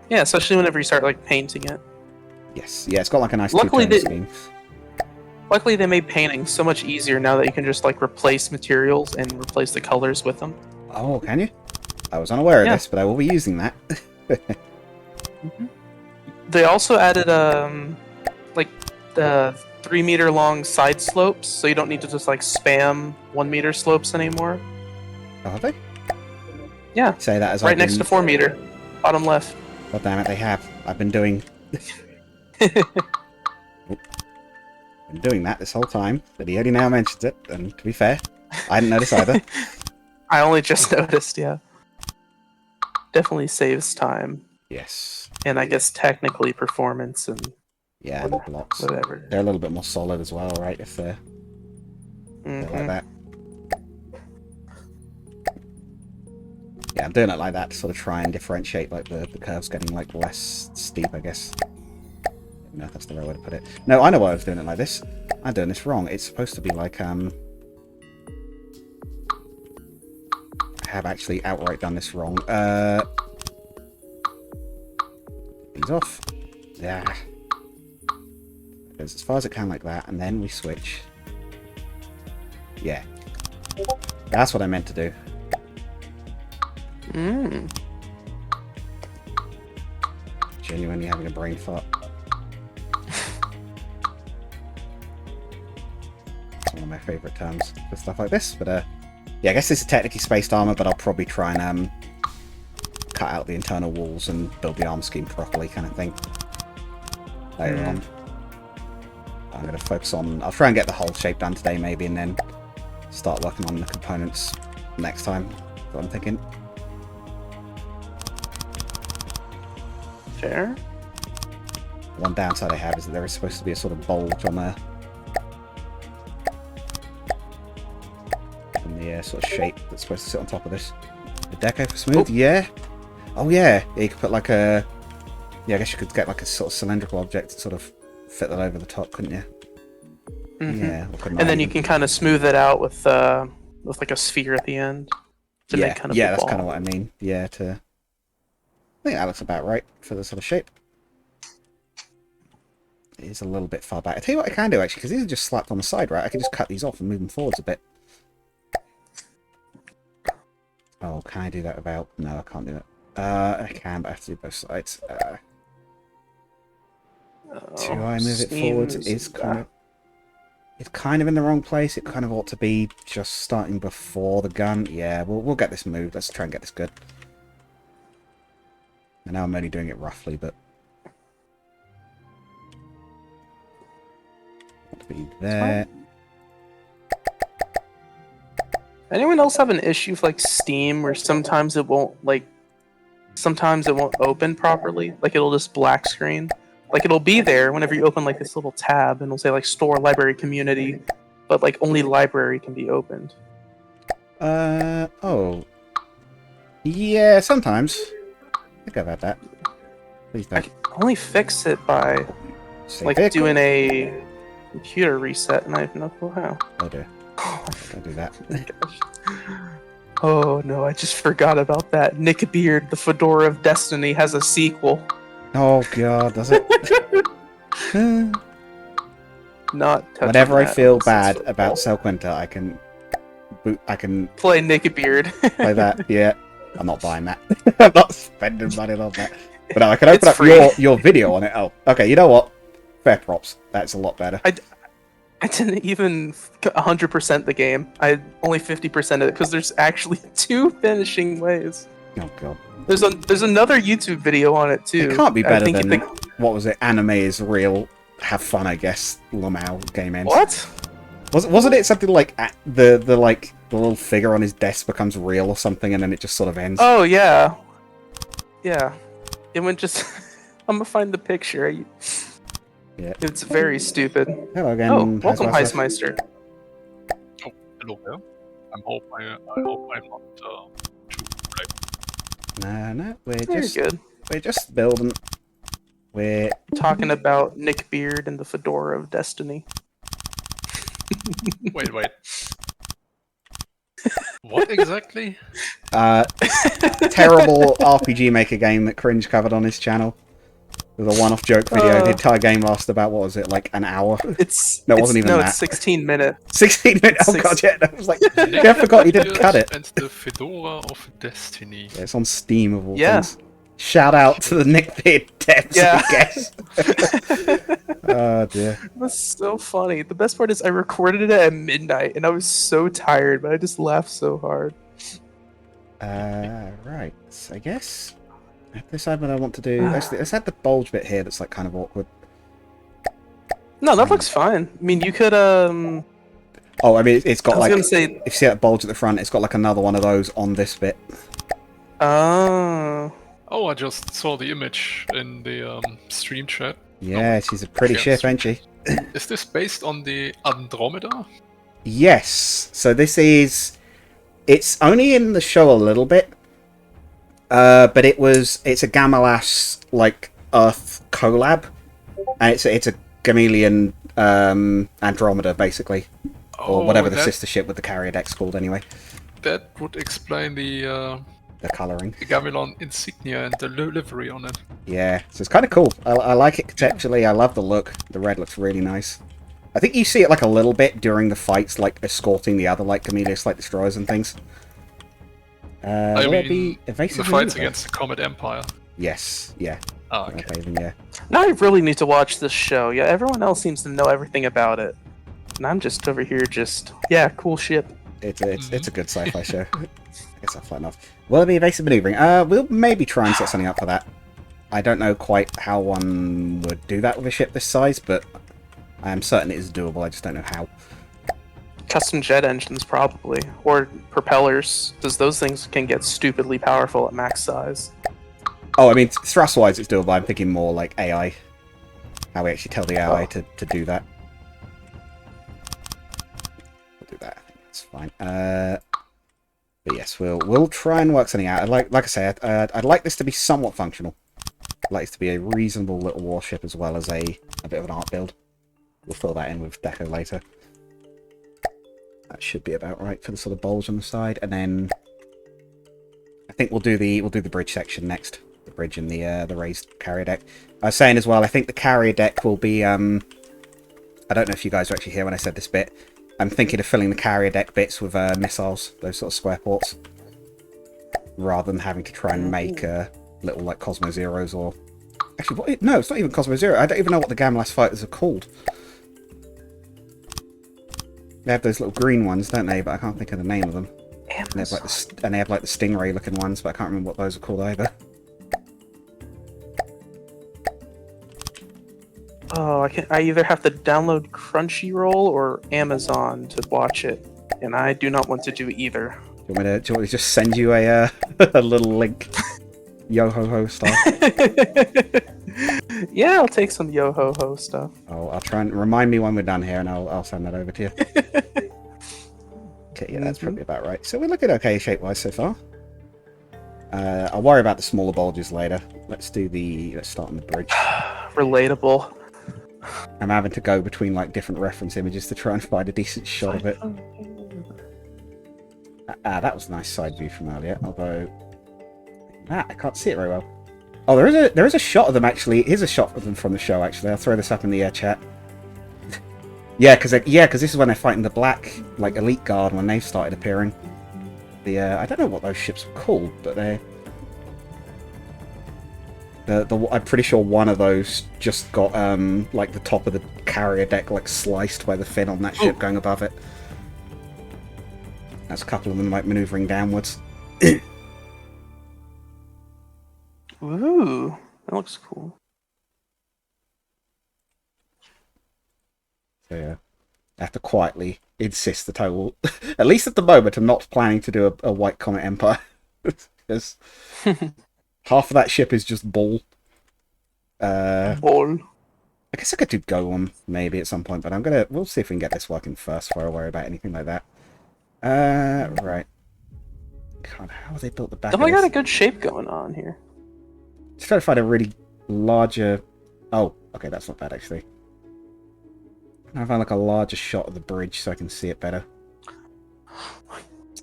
Yeah, especially whenever you start like painting it. Yes, yeah, it's got like a nice Luckily two-tone scheme. Luckily, they made painting so much easier now that you can just like replace materials and replace the colors with them. Oh, can you? I was unaware of this, but I will be using that. Mm-hmm. They also added like the 3-meter long side slopes, so you don't need to just like spam 1-meter slopes anymore. Oh, have they? Yeah. Say that as right next to 4-meter, bottom left. God damn it, they have. I've been doing. Been doing that this whole time, but he only now mentions it, and to be fair, I didn't notice either. I only just noticed, yeah. Definitely saves time. Yes. And I guess technically performance and yeah, the blocks. Whatever. They're a little bit more solid as well, right? If they're like that. Yeah, I'm doing it like that to sort of try and differentiate like the curves getting like less steep, I guess. No, that's the right way to put it. No, I know why I was doing it like this. I'm doing this wrong. It's supposed to be like I have actually outright done this wrong. These off. Yeah. Goes as far as it can like that, and then we switch. Yeah. That's what I meant to do. Genuinely having a brain fart. It's one of my favourite terms for stuff like this, but yeah, I guess this is technically spaced armour, but I'll probably try and cut out the internal walls and build the armor scheme properly, kind of thing. Later on. I'm going to focus on... I'll try and get the hull shape done today, maybe, and then start working on the components next time. That's what I'm thinking. Fair. One downside I have is that there is supposed to be a sort of bulge on there. And the sort of shape that's supposed to sit on top of this. The deco for smooth? Oh. Yeah. Oh yeah. You could put like a... Yeah, I guess you could get like a sort of cylindrical object to sort of fit that over the top, couldn't you? Yeah. And then you can kind of smooth it out with like a sphere at the end. To make kind of yeah, that's kind of what I mean. Yeah, I think that looks about right for the sort of shape. It is a little bit far back. I tell you what I can do, actually, because these are just slapped on the side, right? I can just cut these off and move them forwards a bit. Oh, can I do that without... No, I can't do that. I can, but I have to do both sides. Do I move it forwards? It's kind of in the wrong place. It kind of ought to be just starting before the gun. Yeah, we'll get this moved. Let's try and get this good. I know I'm only doing it roughly, but... Be there. Anyone else have an issue with like Steam where sometimes it won't open properly? Like it'll just black screen? Like it'll be there whenever you open like this little tab and it'll say like store library community, but like only library can be opened. Oh. Yeah, sometimes. I think I've had that. Please don't. I can only fix it by Say like vehicle. doing a computer reset, and I have no clue how. Oh dear. Don't do that. Gosh. Oh no, I just forgot about that. Nick Beard, the Fedora of Destiny, has a sequel. Oh god, does it? Not touching Whenever I that feel unless it's bad about football. Sel Quinta, I can Play Nick Beard. play that. Yeah, I'm not buying that. I'm not spending money on that. But no, I can open It's up free. your video on it. Oh, okay. You know what? Fair props. That's a lot better. I didn't even 100% the game. I only 50% of it because there's actually 2 finishing ways. Oh god. There's another YouTube video on it too. It can't be I better think than the- what was it? Anime is real. Have fun, I guess. Lamau game ends. What? Wasn't it something like the little figure on his desk becomes real or something, and then it just sort of ends? Oh yeah, yeah. It went just. I'm gonna find the picture. Yeah. It's very stupid. Hello again. Oh, welcome, Heismeister. Heismeister. Oh, hello there. I hope I'm not too late. No, Very good. we're just building. We're Talking about Nick Beard and the Fedora of Destiny. Wait. What exactly? terrible RPG Maker game that Cringe covered on his channel with a one-off joke video. The entire game lasted about, what was it, like an hour? No, it wasn't even that. It's 16 minutes. 16 minutes. Oh god, yeah. I was like, I forgot you didn't cut it. And the Fedora of Destiny. Yeah, it's on Steam of all Yeah. things. Shout out to the Nick Beard devs, Yeah. I guess. Oh dear. It was so funny. The best part is I recorded it at midnight and I was so tired, but I just laughed so hard. Right. So I guess I have to decide what I want to do. Let's add the bulge bit here that's like kind of awkward. No, that looks fine. I mean, you could, Oh, I mean, it's got I was like, gonna say, if you see that bulge at the front, it's got like another one of those on this bit. oh. Oh, I just saw the image in the stream chat. Yeah, she's a pretty Yeah, ship, ain't she? Is this based on the Andromeda? Yes. So this is. It's only in the show a little bit, but it's a Gamalas like Earth collab, and it's a Gamalian Andromeda basically, or whatever the sister ship with the carrier deck's called anyway. That would explain the colouring. The Gamelon insignia and the livery on it. Yeah, so it's kind of cool. I like it conceptually. I love the look. The red looks really nice. I think you see it like a little bit during the fights, like escorting the other like Gamalius like destroyers and things. I Will it mean, be evasive? the fights against the Comet Empire. Yes, yeah. Oh, okay. Yeah. Now I really need to watch this show. Yeah, everyone else seems to know everything about it. And I'm just over here yeah, cool ship. It's a good sci-fi show. I guess I'll fly enough. Will it be evasive maneuvering? We'll maybe try and set something up for that. I don't know quite how one would do that with a ship this size, but I am certain it is doable. I just don't know how. Custom jet engines, probably. Or propellers, because those things can get stupidly powerful at max size. Oh, I mean, thrust-wise it's doable. I'm thinking more like AI. How we actually tell the AI to do that. We'll do that. I think that's fine. But yes, we'll try and work something out. Like I said, I'd like this to be somewhat functional. I'd like it to be a reasonable little warship as well as a bit of an art build. We'll fill that in with deco later. That should be about right for the sort of bulge on the side, and then I think we'll do the bridge section next. The bridge and the raised carrier deck. I was saying as well, I think the carrier deck will be I don't know if you guys were actually here when I said this bit. I'm thinking of filling the carrier deck bits with missiles, those sort of square ports, rather than having to try and make little like Cosmo Zeros or actually no, it's not even Cosmo Zero. I don't even know what the Gamalas fighters are called. They have those little green ones, don't they? But I can't think of the name of them. And they have like the stingray looking ones, but I can't remember what those are called either. Oh, I either have to download Crunchyroll or Amazon to watch it, and I do not want to do either. Do you want me to just send you a a little link? Yo ho ho stuff. Yeah, I'll take some yo ho ho stuff. Oh, I'll try and remind me when we're done here, and I'll send that over to you. Okay, yeah, that's probably about right. So we're looking okay shape-wise so far. I'll worry about the smaller bulges later. Let's start on the bridge. Relatable. I'm having to go between like different reference images to try and find a decent shot of it. That was a nice side view from earlier, although I can't see it very well. Oh, there is a shot of them actually. Here's a shot of them from the show actually. I'll throw this up in the chat. Yeah, because this is when they're fighting the black like elite guard when they've started appearing. I don't know what those ships are called, but I'm pretty sure one of those just got like the top of the carrier deck like sliced by the fin on that ship going above it. That's a couple of them like maneuvering downwards. Ooh, that looks cool. So yeah, I have to quietly insist that I will, at least at the moment, I'm not planning to do a White Comet Empire. Because half of that ship is just bull. Ball. I guess I could do Golem maybe at some point, but we'll see if we can get this working first before I worry about anything like that. Right. God, how have they built the back? Definitely got a good shape going on here. Just trying to find a really larger... Oh, okay, that's not bad, actually. I find like a larger shot of the bridge so I can see it better.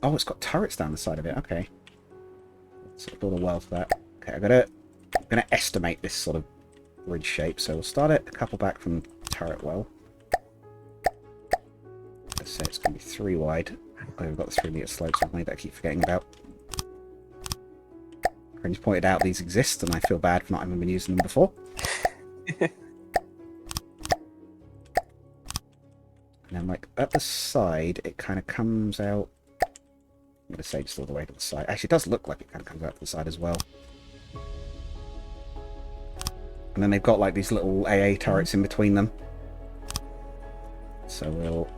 Oh, it's got turrets down the side of it, okay. So I'll build a well for that. Okay, I'm gonna estimate this sort of bridge shape, so we'll start it a couple back from turret well. Let's say it's gonna be 3 wide. Oh, we've got the 3 meter slopes, haven't we, that I keep forgetting about. Cringe pointed out these exist, and I feel bad for not having been using them before. And then, like, at the side, it kind of comes out... I'm going to say just all the way to the side. Actually, it does look like it kind of comes out to the side as well. And then they've got, like, these little AA turrets in between them. So we'll...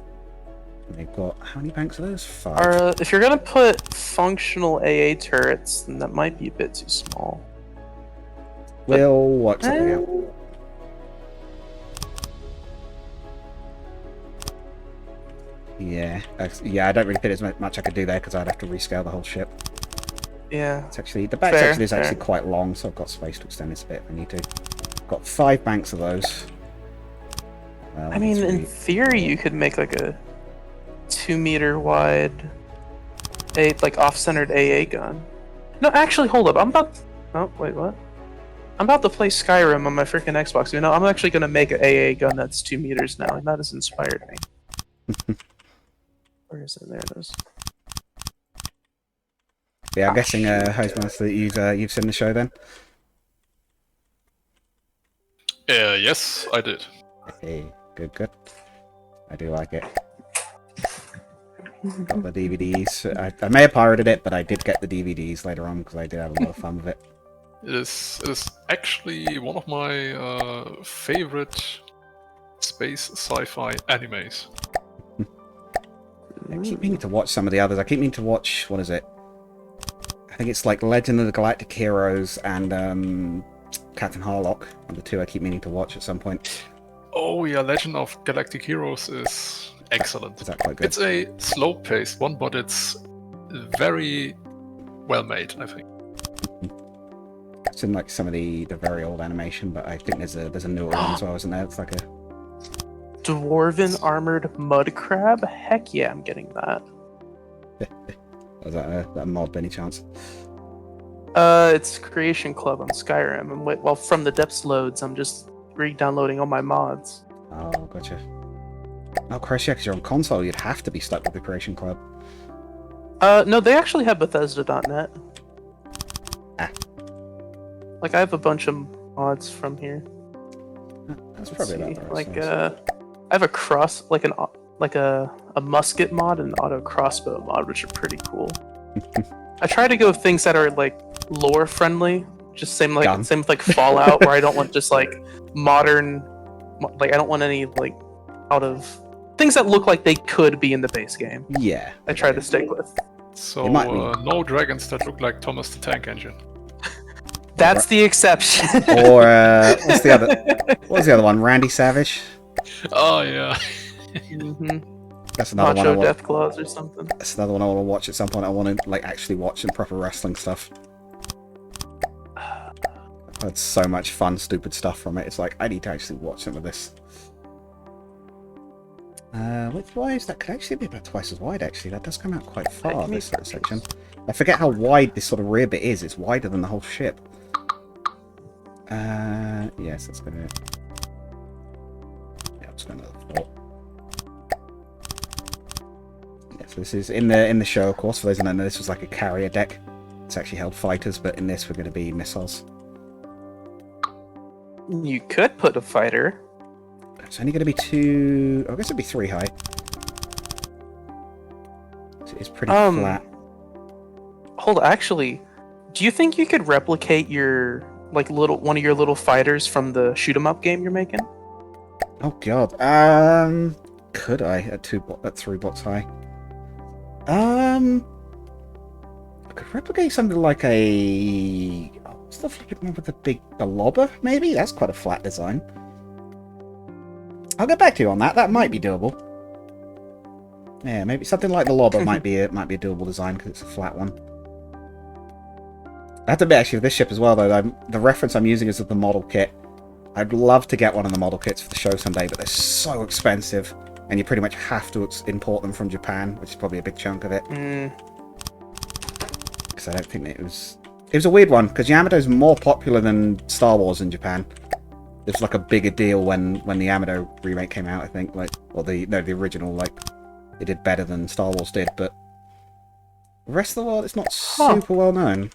And they've got... How many banks are those? 5. If you're gonna put functional AA turrets, then that might be a bit too small. We'll work something out. Yeah, I don't really think there's much I could do there because I'd have to rescale the whole ship. Yeah. It's actually the back section is actually quite long, so I've got space to extend this a bit if I need to. Got 5 banks of those. I mean, in theory, you could make like a 2-meter wide, like off-centered AA gun. No, actually, hold up. Oh, wait, what? I'm about to play Skyrim on my freaking Xbox. You know, I'm actually gonna make an AA gun that's 2 meters now, and that has inspired me. Where is it? There it is. Yeah, I'm guessing, Hostmaster, that you've seen the show then? Yes, I did. Hey, good. I do like it. Got the DVDs. I may have pirated it, but I did get the DVDs later on because I did have a lot of fun with it. It is actually one of my favorite space sci-fi animes. I keep meaning to watch some of the others. I keep meaning to watch, what is it? I think it's like Legend of the Galactic Heroes and Captain Harlock are the 2 I keep meaning to watch at some point. Oh yeah, Legend of Galactic Heroes is excellent. Is that quite good? It's a slow-paced one, but it's very well made, I think. It's in like some of the very old animation, but I think there's a newer one as well, isn't there? It's like a Dwarven armored mud crab? Heck yeah, I'm getting that. Was that a mod by any chance? It's Creation Club on Skyrim, and while From the Depths loads, I'm just re-downloading all my mods. Oh, gotcha. Oh, Chris, yeah, because you're on console, you'd have to be stuck with the Creation Club. No, they actually have Bethesda.net. Ah. Like, I have a bunch of mods from here. That's probably about the right Like, size. I have a musket mod and an auto crossbow mod, which are pretty cool. I try to go with things that are like lore friendly. Just same with like Fallout, where I don't want just like modern, like I don't want any like out of things that look like they could be in the base game. Yeah. I try to stick with. So no dragons that look like Thomas the Tank Engine. That's the exception. Or what's the other one? Randy Savage. Oh yeah. That's another Macho one. Death Claws or something. That's another one I want to watch at some point. I want to like actually watch some proper wrestling stuff. I've had so much fun, stupid stuff from it. It's like I need to actually watch some of this. Width-wise, that could actually be about twice as wide, actually. That does come out quite far, give me this sort of pictures. section. I forget how wide this sort of rear bit is. It's wider than the whole ship. Yes, that's gonna... Yeah, I'm just gonna thought. Yeah, so this is in the show, of course. For those who don't know, this was like a carrier deck. It's actually held fighters, but in this we're going to be missiles. You could put a fighter. It's only going to be 2... I guess it'd be 3 high. So it's pretty flat. Hold on, actually, do you think you could replicate your one of your little fighters from the shoot 'em up game you're making? Oh god. Could I at 3 blocks high? I could replicate something like a... What's the flipping one with the big... A lobber, maybe? That's quite a flat design. I'll get back to you on that. That might be doable. Yeah, maybe something like the lobber might be a doable design because it's a flat one. I have to admit, actually, with this ship as well, though, the reference I'm using is of the model kit. I'd love to get one of the model kits for the show someday, but they're so expensive, and you pretty much have to import them from Japan, which is probably a big chunk of it. Because I don't think it was a weird one, because Yamato's more popular than Star Wars in Japan. It was like a bigger deal when the Yamato remake came out, I think, or the original, it did better than Star Wars did, but the rest of the world, it's not super well known.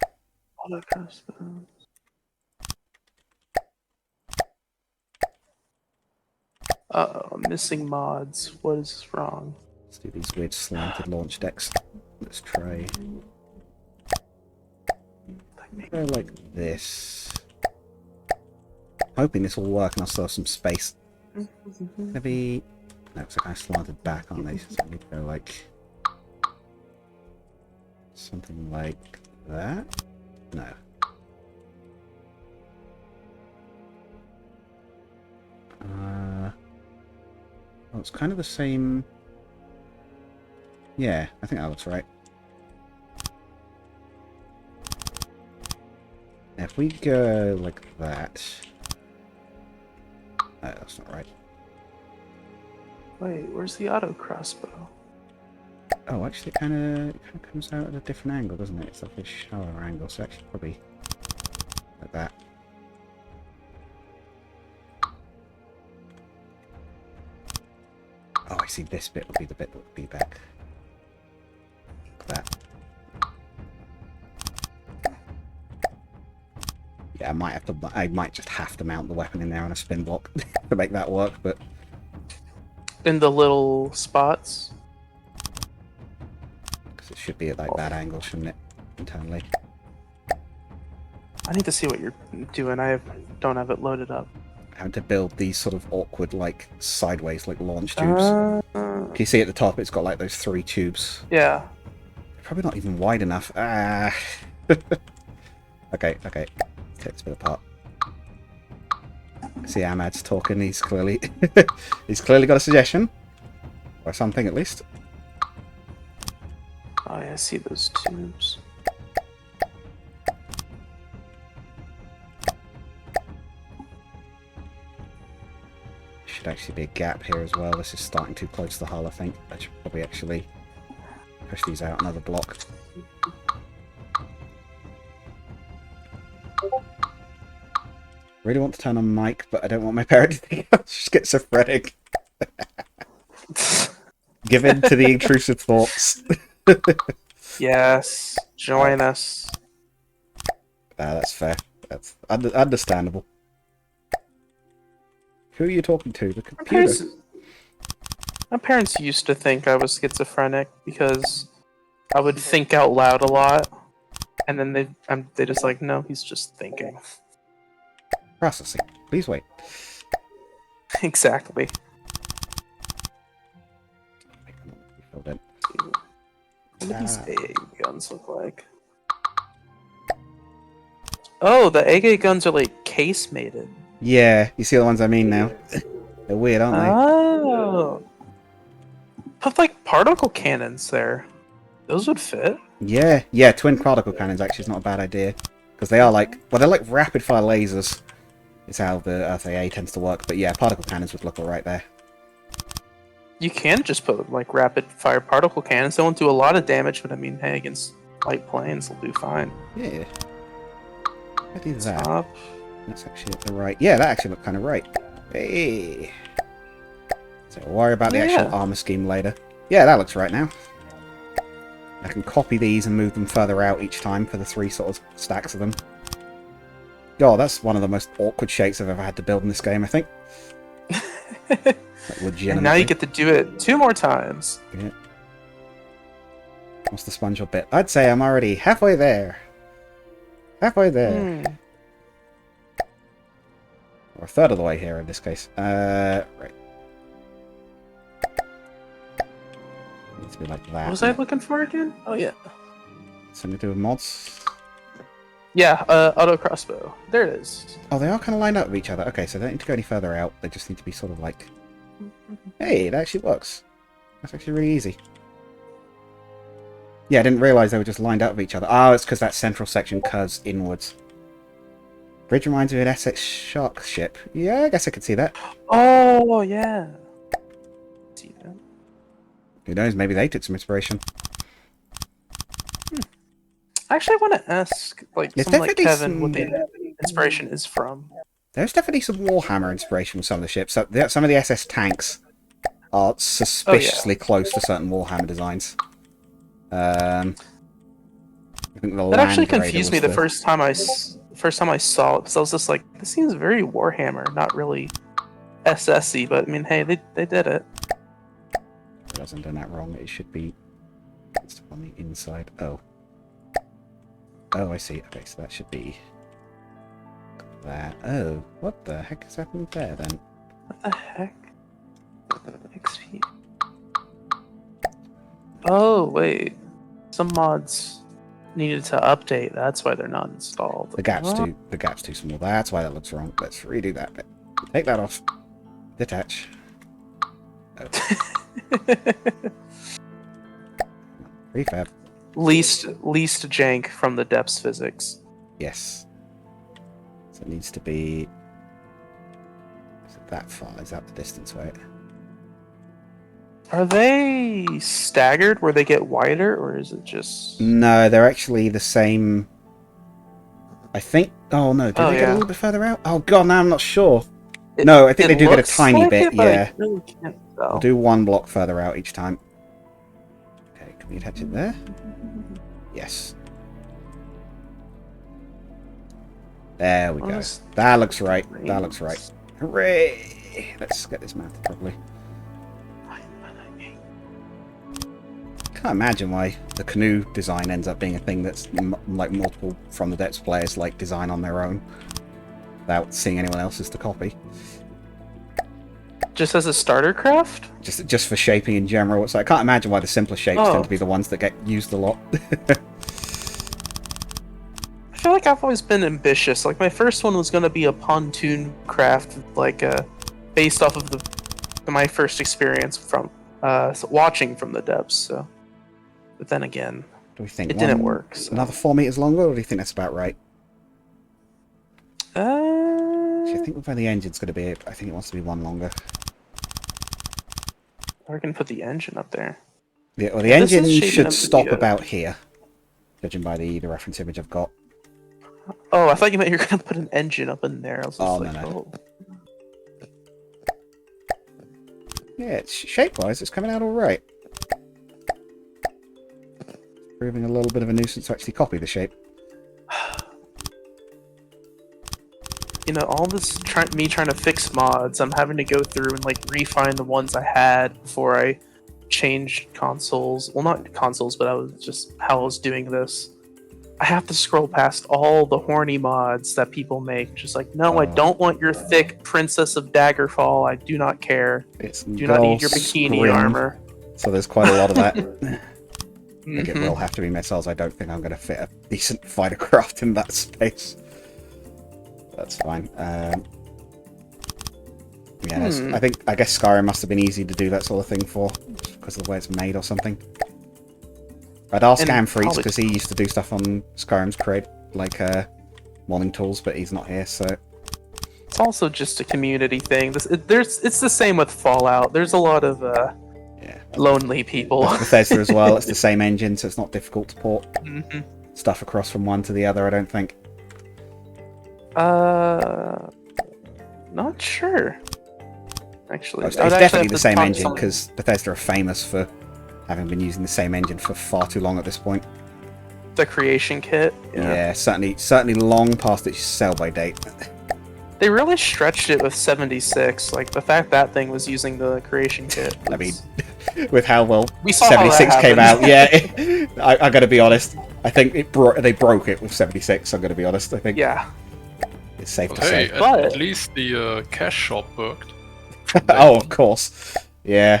Uh-oh, missing mods. What is wrong? Let's do these weird slanted launch decks. Let's try... Go like this. Hoping this will work and I'll still have some space. Maybe... No, it's kind of slanted back, aren't they? So I need to go like... Something like that? No. Well, it's kind of the same... Yeah, I think that looks right. Now, if we go like that... No, that's not right. Wait, where's the auto crossbow? Oh, actually, it kind of comes out at a different angle, doesn't it? It's like a shallower angle, so actually probably like that. Oh, I see. This bit would be the bit that would be back. Like that. Yeah, I might just have to mount the weapon in there on a spin block to make that work, but... In the little spots? Because it should be at like that angle, shouldn't it? Internally. I need to see what you're doing. Don't have it loaded up. Having to build these sort of awkward, like, sideways, like, launch tubes. Can you see at the top, it's got, like, those 3 tubes? Yeah. Probably not even wide enough. Okay. Take this bit apart. See, Ahmad's talking. He's clearly... he's clearly got a suggestion. Or something, at least. Oh, yeah, I see those tubes. Should actually be a gap here as well. This is starting too close to the hull, I think. I should probably actually push these out another block. Really want to turn on mic, but I don't want my parent to think I'm schizophrenic. Give in to the intrusive thoughts. Yes, join us. That's fair. That's understandable. Who are you talking to? The computer? My parents used to think I was schizophrenic because I would think out loud a lot, and then they just like, no, he's just thinking. Processing. Please wait. Exactly. Filled in. What do these AA guns look like? Oh, the AA guns are like case-mated. Yeah, you see the ones I mean now. They're weird, aren't they? Oh. Put like particle cannons there. Those would fit. Yeah, twin particle cannons actually is not a bad idea. Because they are like, well, they're like rapid fire lasers. Is how the Earth AA tends to work. But yeah, particle cannons would look alright there. You can just put like rapid fire particle cannons. They won't do a lot of damage, but I mean, hey, against light planes, they'll do fine. Yeah. I do that. Top. That's actually at the right. Yeah, that actually looked kind of right. Hey. So we'll worry about the actual armor scheme later. Yeah, that looks right now. I can copy these and move them further out each time for the 3 sort of stacks of them. God, that's one of the most awkward shapes I've ever had to build in this game, I think. Like, And now you get to do it 2 more times. Yeah. What's the sponge bit? I'd say I'm already halfway there. Halfway there. Or a third of the way here in this case. Right. Needs to be like that. What was I looking for again? Oh yeah. Something to do with mods. Yeah, auto crossbow. There it is. Oh, they are kind of lined up with each other. Okay, so they don't need to go any further out. They just need to be sort of like... Hey, it actually works. That's actually really easy. Yeah, I didn't realise they were just lined up with each other. Oh, it's because that central section curves inwards. Bridge reminds me of an Essex shark ship. Yeah, I guess I could see that. Oh yeah. See that? Who knows, maybe they took some inspiration. I actually want to ask, like, There's someone like definitely Kevin what some- the inspiration is from. There's definitely some Warhammer inspiration with some of the ships. So some of the SS tanks are suspiciously close to certain Warhammer designs. I think the That actually Land Raider confused me was the first time I saw it, because I was just like, this seems very Warhammer, not really SS-y, but I mean, hey, they did it. I wasn't done that wrong. It should be it's on the inside. Oh. Oh, I see. Okay, so that should be that. Oh, what the heck has happened there then? What the heck? XP. Oh, wait. Some mods needed to update. That's why they're not installed. The gap's too small. That's why that looks wrong. Let's redo that bit. Take that off. Detach. Oh. Refab. least jank from the depths physics. Yes. So it needs to be... Is it that far? Is that the distance, right? Are they staggered where they get wider, or is it just... No, they're actually the same... I think... Oh, no. Did they get a little bit further out? Oh, God, now I'm not sure. No, I think they do get a tiny looks bit, like it, but I yeah. really can't tell. We'll do 1 block further out each time. Okay, can we attach it there? Yes. There we go. That looks right. That looks right. Hooray! Let's get this mounted properly. Can't imagine why the canoe design ends up being a thing that's like multiple From the Depths players like design on their own without seeing anyone else's to copy. Just as a starter craft? Just for shaping in general. So I can't imagine why the simpler shapes tend to be the ones that get used a lot. I feel like I've always been ambitious. Like my first one was going to be a pontoon craft, like based off of my first experience from watching From the Depths. So, but then again, do we think it didn't work. So. Another 4 meters longer, or do you think that's about right? I think where the engine's going to be, I think it wants to be 1 longer. We're going to put the engine up there. Yeah, well, the engine should stop about here, judging by the reference image I've got. Oh, I thought you meant you were going to put an engine up in there. I was just no. Yeah, it's shape-wise, it's coming out all right. Proving a little bit of a nuisance to actually copy the shape. You know, all this me trying to fix mods, I'm having to go through and like refine the ones I had before I changed consoles. Well, not consoles, but I was just how I was doing this. I have to scroll past all the horny mods that people make. Just like, no, I don't want your thick Princess of Daggerfall. I do not care. Do not need your bikini armor. So there's quite a lot of that. I think it will have to be missiles. I don't think I'm going to fit a decent fighter craft in that space. That's fine. Yeah, I guess Skyrim must have been easy to do that sort of thing for, because of the way it's made or something. I'd ask Amfreeze, because he used to do stuff on Skyrim's create, like morning tools, but he's not here, so... It's also just a community thing. It's the same with Fallout. There's a lot of Lonely people. That's Bethesda as well. It's the same engine, so it's not difficult to port Mhm. stuff across from one to the other, I don't think. Not sure. Actually, It's I would actually definitely have the to same talk to engine, someone. because Bethesda are famous for having been using the same engine for far too long at this point. The creation kit. Yeah, certainly long past its sell-by date. They really stretched it with 76. Like the fact that thing was using the creation kit. I mean, was- with how well we saw how that 76 came out, happened. yeah, I gotta be honest. I think they broke it with 76. I'm gonna be honest. I think Yeah. it's safe to Well, hey, say. But- at least the cash shop worked. Oh, of course. Yeah.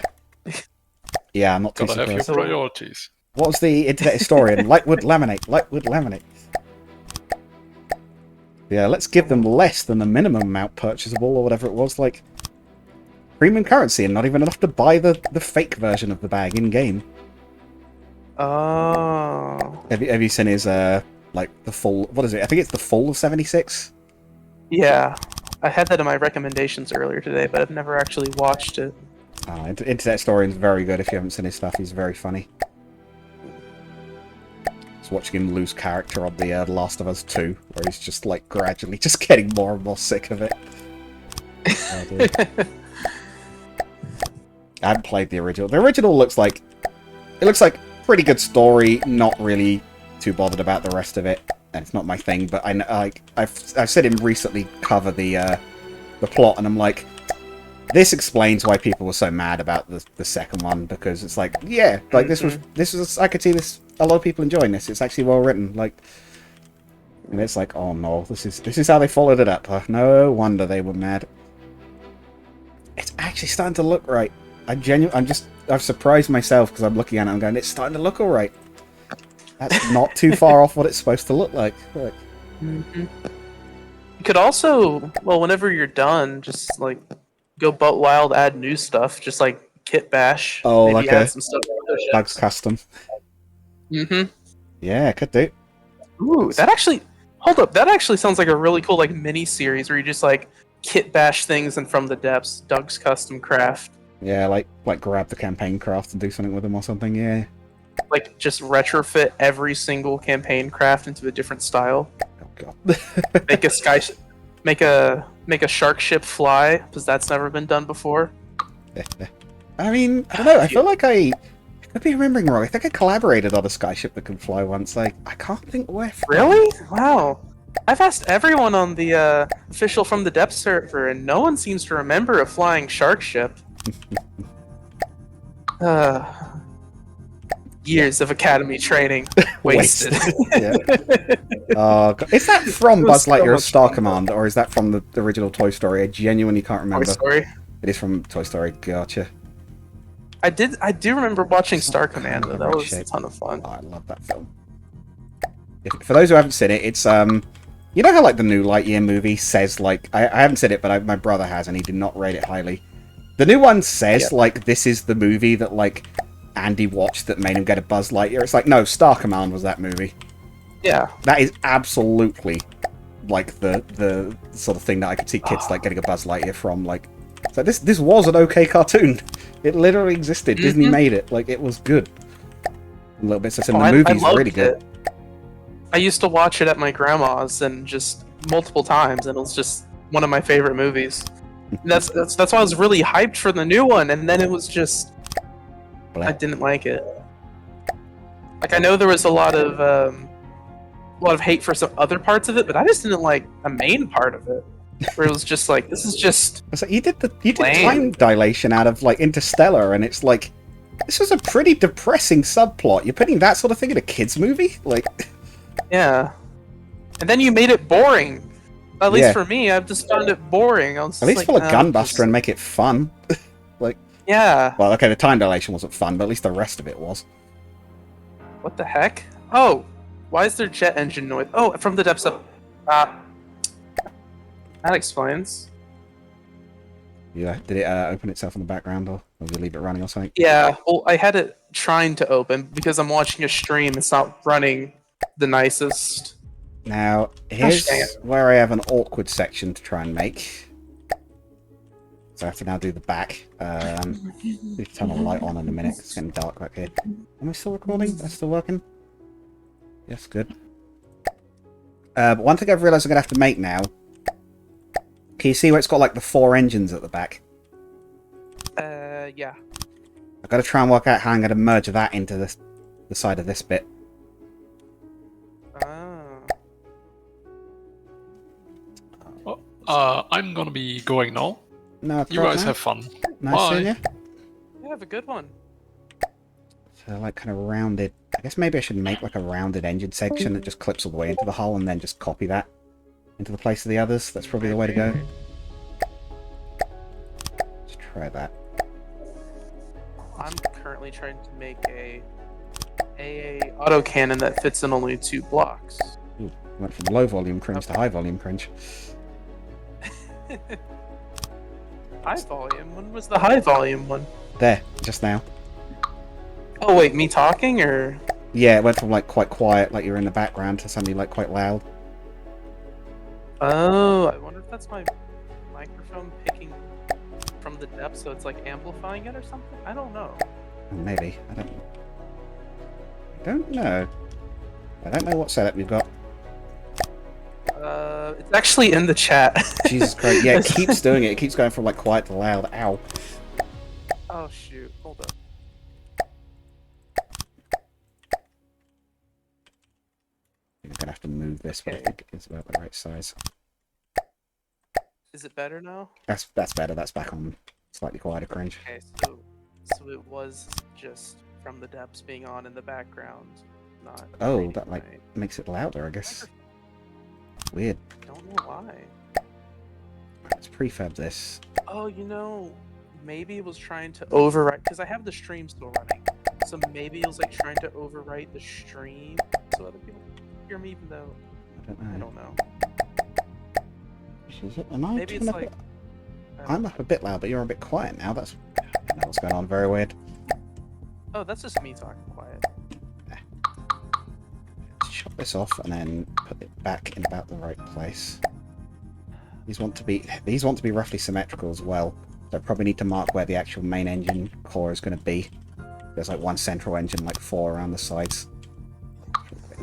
Yeah, I'm not too Gotta have your surprised. priorities. What was the internet historian? Lightwood laminate. Yeah, let's give them less than the minimum amount purchasable or whatever it was, like premium currency, and not even enough to buy the fake version of the bag in game. Oh. Have you seen his like the full? What is it? I think it's the full of 76. Yeah. I had that in my recommendations earlier today, but I've never actually watched it. Internet historian's very good. If you haven't seen his stuff, he's very funny. Just watching him lose character on the Last of Us 2, where he's just like gradually just getting more and more sick of it. Oh, dear. I haven't played the original. The original looks like pretty good story. Not really too bothered about the rest of it, and it's not my thing. But I've seen him recently cover the plot, and I'm like, this explains why people were so mad about the second one, because it's like, yeah, like this was I could see this, a lot of people enjoying this. It's actually well written, like, and it's like, oh no, this is how they followed it up. Huh? No wonder they were mad. It's actually starting to look right. I've surprised myself, because I'm looking at it and I'm going, it's starting to look alright. That's not too far off what it's supposed to look like. Look. You could also, well, whenever you're done, just like go butt wild, add new stuff, just like kit bash. Oh, maybe okay. add some stuff. Bugs custom. Mm-hmm. Yeah, could do. Ooh, that actually, hold up, that actually sounds like a really cool like mini series where you just like kit bash things and from the depths, Doug's custom craft. Yeah, like grab the campaign craft and do something with them or something. Yeah. Like just retrofit every single campaign craft into a different style. Oh god. Make a sky, make a shark ship fly, because that's never been done before. I mean, I don't know. I feel like I could be remembering wrong. I think I collaborated on a skyship that could fly once. Like, I can't think where. Really? Wow. I've asked everyone on the official From the Depths server, and no one seems to remember a flying shark ship. Years of academy training wasted. Yeah. God. Is that from It was Buzz so Lightyear's much Star fun. Command, or is that from the original Toy Story? I genuinely can't Toy remember. Story. It is from Toy Story. Gotcha. I do remember watching Star Command though. That Great was a shape. ton of fun. Oh, I love that film. For those who haven't seen it, it's you know how like the new Lightyear movie says, like, I haven't seen it, but my brother has, and he did not rate it highly. The new one says like this is the movie that like Andy watched that made him get a Buzz Lightyear. It's like, no, Star Command was that movie. Yeah. That is absolutely like the sort of thing that I could see kids like getting a Buzz Lightyear from. Like, so this was an okay cartoon. It literally existed. Disney made it. Like, it was good. A little bit. So the movie's loved really good. it. I used to watch it at my grandma's and just multiple times, and it was just one of my favorite movies. And that's why I was really hyped for the new one, and then it was just I didn't like it. Like, I know there was a lot of hate for some other parts of it, but I just didn't like a main part of it, where it was just like, this is just So you did lame. time dilation out of like Interstellar, and it's like, this was a pretty depressing subplot. You're putting that sort of thing in a kids movie, like. Yeah. And then you made it boring. At least Yeah. for me, I've just found it boring. I was At least like, pull a nah, gunbuster just- and make it fun. Yeah. Well, okay, the time dilation wasn't fun, but at least the rest of it was. What the heck? Oh, why is there jet engine noise? Oh, from the depths of. That explains. Yeah, did it open itself in the background, or did you leave it running or something? Yeah. Well, I had it trying to open because I'm watching a stream. It's not running the nicest. Now, here's dang it. where I have an awkward section to try and make. So I have to now do the back. Need to turn the light on in a minute. It's getting dark back here. Am I still recording? That's still working? Yes, good. But one thing I've realised I'm going to have to make now. Can you see where it's got like the 4 engines at the back? Yeah. I've got to try and work out how I'm going to merge that into the side of this bit. I'm gonna be going now. No, You guys have fun. Nice Bye. seeing you. Yeah, have a good one. So like kind of rounded. I guess maybe I should make like a rounded engine section that just clips all the way into the hull and then just copy that into the place of the others. That's probably the way to go. Let's try that. I'm currently trying to make a autocannon that fits in only 2 blocks. Ooh, went from low volume cringe to high volume cringe. High volume? When was the high volume one? There, just now. Oh wait, me talking or? Yeah, it went from like quite quiet, like you're in the background, to suddenly like quite loud. Oh, I wonder if that's my microphone picking from the depth, so it's like amplifying it or something? I don't know. Maybe. I don't know. I don't know what setup you've got. It's actually in the chat. Jesus Christ. Yeah, it keeps doing it. It keeps going from like quiet to loud. Ow. Oh shoot, hold up. I'm gonna have to move this, but I think it's about the right size. Is it better now? That's better. That's back on slightly quieter cringe. Okay, so it was just from the depths being on in the background, not. Oh, that like makes it louder, I guess. Weird. Don't know why. Let's prefab this. Oh, you know, maybe it was trying to overwrite because I have the stream still running. So maybe it was like trying to overwrite the stream so other people hear me, even though I don't know. Is it? Am I Maybe it's like I'm up a bit loud, but you're a bit quiet now. That's I don't know what's going on. Very weird. oh, that's just me talking quiet. Let's chop this off and then put it back in about the right place. These want to be roughly symmetrical as well. So I probably need to mark where the actual main engine core is going to be. There's like one central engine, like 4 around the sides.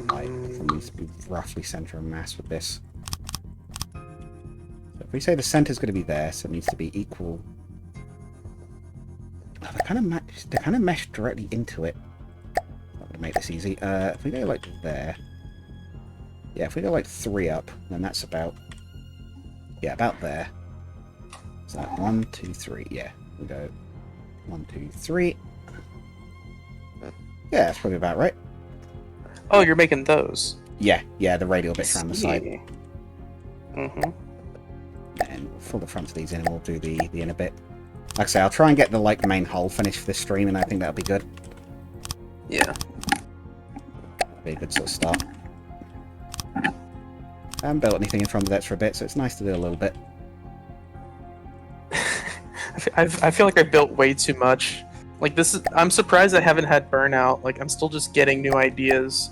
Like, it needs to be roughly center of mass with this. So if we say the center is going to be there, so it needs to be equal. Oh, they kind of mesh directly into it. Not going to make this easy. If we go like there, yeah, if we go like 3 up, then that's about, yeah, about there. So 1, 2, 3, yeah. We go 1, 2, 3. Yeah, that's probably about right. Oh, you're making those. Yeah, the radial bits around the side. Mm-hmm. And we'll fill the front of these in and we'll do the inner bit. Like I say, I'll try and get the like main hull finished for this stream, and I think that'll be good. Yeah. That'll be a good sort of start. I haven't built anything in front of that for a bit, so it's nice to do a little bit. I feel like I built way too much. Like this is, I'm surprised I haven't had burnout. Like I'm still just getting new ideas.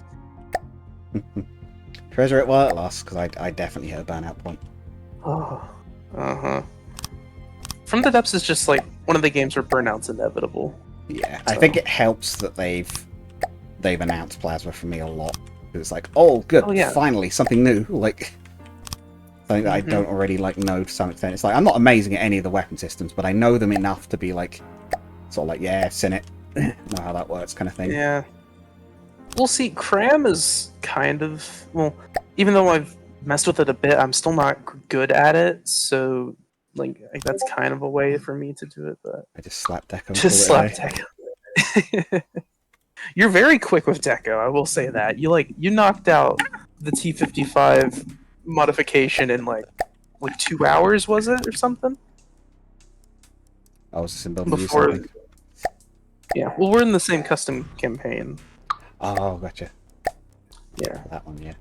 Treasure it while it lasts, because I definitely hit a burnout point. Oh. Uh-huh. From the Depths is just like one of the games where burnout's inevitable. Yeah, So. I think it helps that they've announced Plasma for me a lot. It's like, oh, good, Oh, yeah. finally something new. Like something that I don't already like know to some extent. It's like I'm not amazing at any of the weapon systems, but I know them enough to be like, sort of like, yeah, sin it, know how that works, kind of thing. Yeah. Well, see, Cram is kind of, well, even though I've messed with it a bit, I'm still not good at it. So, like that's kind of a way for me to do it. But I just slap Deco. just slap Deco. You're very quick with Deco, I will say that. You knocked out the T55 modification in like 2 hours, was it, or something? I was just in building you Before. something. Yeah. Well, we're in the same custom campaign. Oh, gotcha. Yeah. That one, yeah.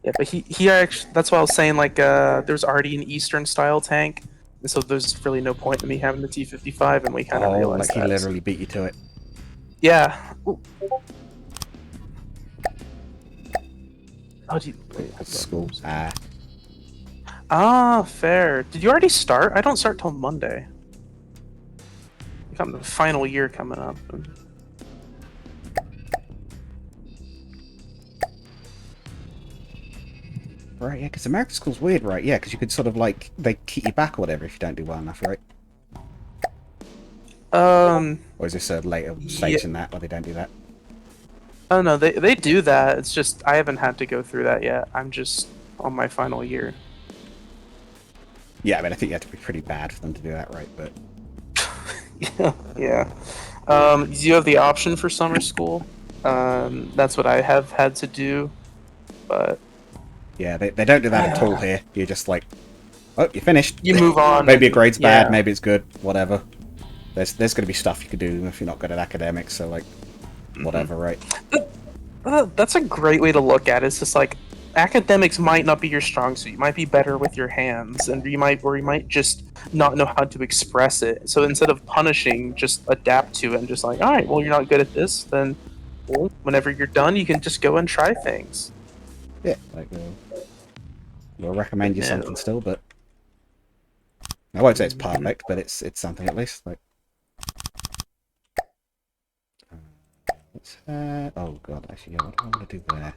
Yeah, but he actually, that's why I was saying, like, there's already an Eastern style tank, and so there's really no point in me having the T55, and we kind of realized like he that. literally beat you to it. Yeah. Ooh. Oh, School. Ah, fair. Did you already start? I don't start till Monday. Got the final year coming up. Right, yeah, because American school's weird, right? Yeah, because you could sort of, like, they keep you back or whatever if you don't do well enough, right? Or is this a later stage in that where they don't do that? Oh no, they do that. It's just I haven't had to go through that yet. I'm just on my final year. Yeah, I mean, I think you have to be pretty bad for them to do that, right? But Yeah. You have the option for summer school. That's what I have had to do, but yeah, they don't do that at all here. You're just like, oh, you're finished. you move on. Maybe a grade's bad, yeah. maybe it's good, whatever. There's going to be stuff you could do if you're not good at academics, so like, whatever, right? That's a great way to look at it. It's just like academics might not be your strong suit. You might be better with your hands, and you might just not know how to express it. So instead of punishing, just adapt to it and just like, all right, well, you're not good at this, then well, whenever you're done, you can just go and try things. Yeah, like we'll recommend you something still, but I won't say it's perfect, but it's something at least. Like, oh god, actually, yeah, what do I want to do there?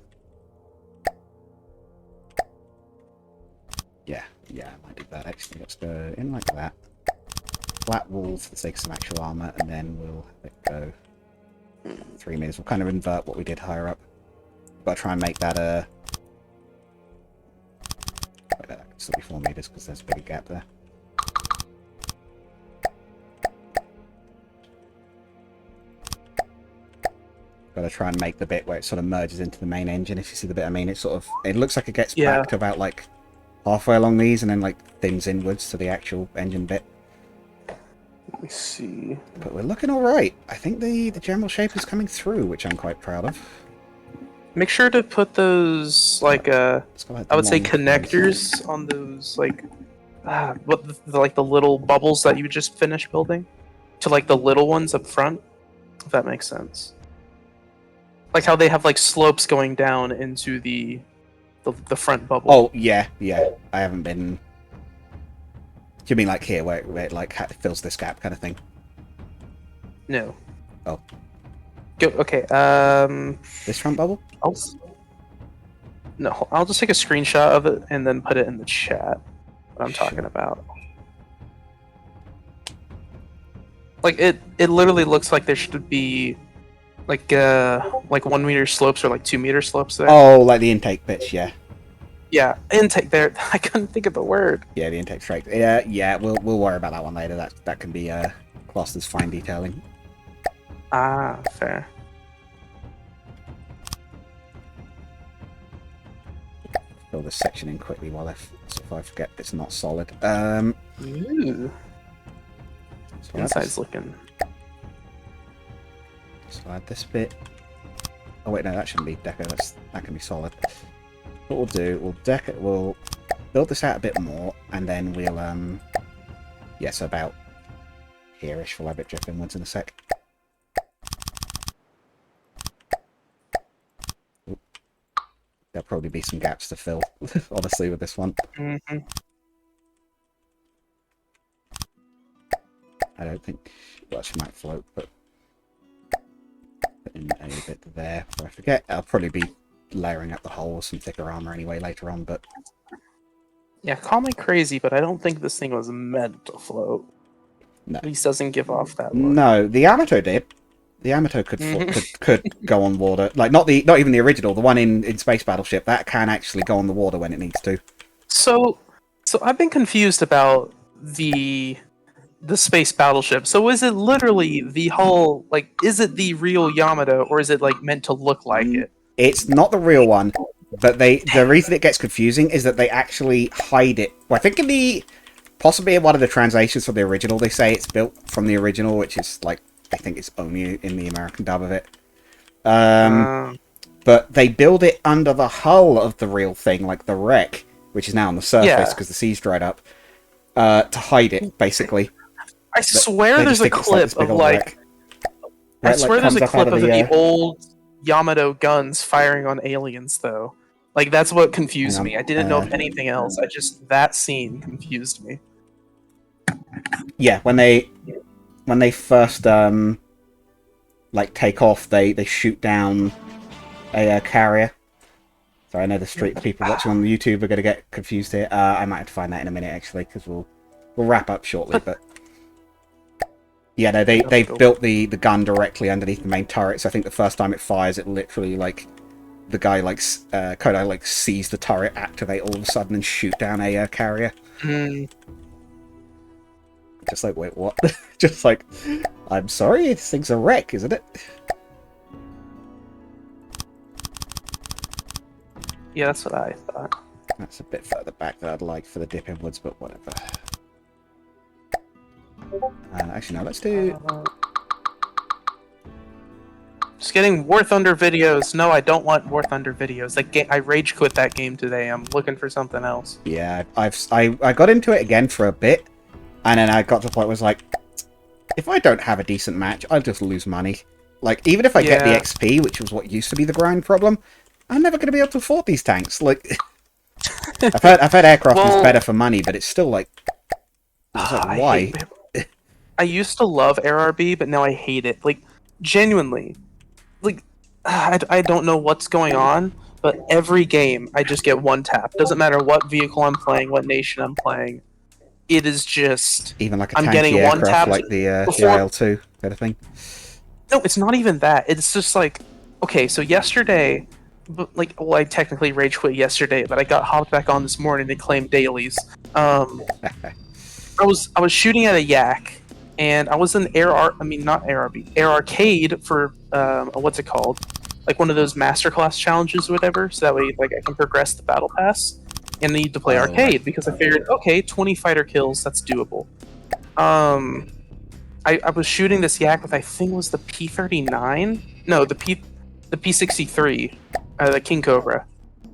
Yeah, I might do that actually. Let's go in like that. Flat walls for the sake of some actual armor, and then we'll let it go 3 meters. We'll kind of invert what we did higher up. Got to try and make that wait, that can still be 4 meters because there's a bigger gap there. Got to try and make the bit where it sort of merges into the main engine. If you see the bit I mean, it looks like it gets back to about like halfway along these, and then like thins inwards to the actual engine bit. Let me see. But we're looking all right. I think the general shape is coming through, which I'm quite proud of. Make sure to put those like I would say long connectors on those like like the little bubbles that you just finished building to like the little ones up front. If that makes sense. Like how they have like slopes going down into the front bubble. Oh yeah. I haven't been. Do you mean like here, where it like fills this gap kind of thing? No. Oh. Go. Okay. This front bubble? I'll just take a screenshot of it and then put it in the chat. What I'm talking about. Like it literally looks like there should be like 1 meter slopes or like 2 meter slopes there. Oh, like the intake bits, yeah. Yeah, intake there. I couldn't think of the word. Yeah, the intake straight. Yeah. We'll worry about that one later. That can be classed as fine detailing. Ah, fair. Fill this section in quickly while if I forget it's not solid. Ooh. So Inside's looking. So add this bit. Oh wait, no, that shouldn't be deco. That can be solid. What we'll do, we'll build this out a bit more, and then we'll so about here-ish. We'll have it drip inwards in a sec. Oop. There'll probably be some gaps to fill, honestly, with this one. Mm-hmm. I don't think. Well, she might float, but put in a bit there before I forget. I'll probably be layering up the hole with some thicker armor anyway later on, but Yeah, call me crazy, but I don't think this thing was meant to float. no. At least doesn't give off that look. No, the Yamato did. The Yamato could could go on water. Like not even the original, the one in Space Battleship, that can actually go on the water when it needs to. So I've been confused about the Space Battleship. So is it literally the hull, like, is it the real Yamato, or is it like meant to look like it? It's not the real one, but the reason it gets confusing is that they actually hide it. Well, I think possibly in one of the translations from the original, they say it's built from the original, which is like, I think it's only in the American dub of it. But they build it under the hull of the real thing, like the wreck, which is now on the surface because the sea's dried up, to hide it, basically. I swear there's a clip of like... I swear there's a clip of the old Yamato guns firing on aliens, though. Like that's what confused Hang on, me. I didn't know of anything else. I just that scene confused me. Yeah, when they first like take off, they shoot down a carrier. So I know the street people watching on YouTube are going to get confused here. I might have to find that in a minute actually, because we'll wrap up shortly. But yeah, no, they've built the gun directly underneath the main turret. So I think the first time it fires, it literally like the guy like Kodai like sees the turret activate all of a sudden and shoot down a carrier. Just like, wait, what? Just like, I'm sorry, this thing's a wreck, isn't it? Yeah, that's what I thought. That's a bit further back than I'd like for the dip inwards, but whatever. Actually, no, let's do... Just getting War Thunder videos. No, I don't want War Thunder videos. That game, I rage quit that game today. I'm looking for something else. Yeah, I got into it again for a bit, and then I got to the point where I was like, if I don't have a decent match, I'll just lose money. Like, even if I get the XP, which was what used to be the grind problem, I'm never going to be able to afford these tanks. Like, I've heard aircraft is better for money, but it's still like, why? I used to love AirRB, but now I hate it. Like, genuinely. Like, I don't know what's going on, but every game I just get one tap. Doesn't matter what vehicle I'm playing, what nation I'm playing. It is just... Even like a I'm tanky getting aircraft one tap like the IL-2 kind of thing? No, it's not even that. It's just like, okay, so yesterday... Like, well, I technically rage quit yesterday, but I got hopped back on this morning and claimed dailies. I was shooting at a yak, and I was in Air Arcade for what's it called? Like one of those masterclass challenges or whatever. So that way, like, I can progress the battle pass. And I need to play arcade because I figured, okay, 20 fighter kills, that's doable. I was shooting this yak with, I think it was the P-39. No, the P-63. The King Cobra,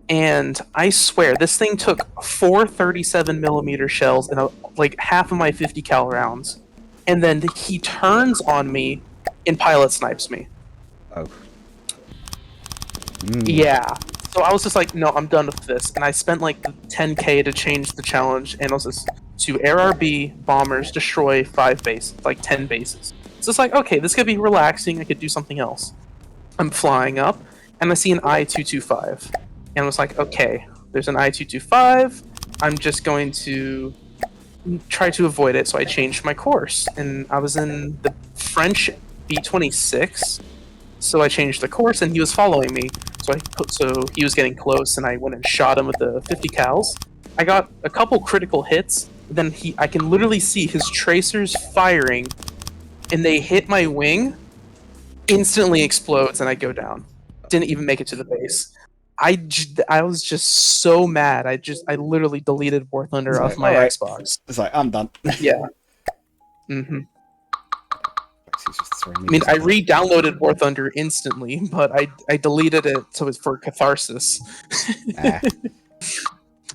and I swear this thing took 4 37mm shells and like half of my 50 cal rounds, and then he turns on me and pilot snipes me. Oh. Yeah. So I was just like, no, I'm done with this, and I spent like 10K to change the challenge, and I was just to AirRB bombers destroy 5 bases, like 10 bases. So it's like, okay, this could be relaxing. I could do something else. I'm flying up. And I see an I-225. And I was like, okay, there's an I-225. I'm just going to try to avoid it. So I changed my course. And I was in the French B-26. So I changed the course, and he was following me. So he was getting close, and I went and shot him with the 50 cals. I got a couple critical hits. Then I can literally see his tracers firing. And they hit my wing. Instantly explodes, and I go down. Didn't even make it to the base. I was just so mad. I literally deleted War Thunder off my Xbox. It's like, I'm done. Yeah. I mean, I re-downloaded War Thunder instantly, but I deleted it so it's for catharsis. I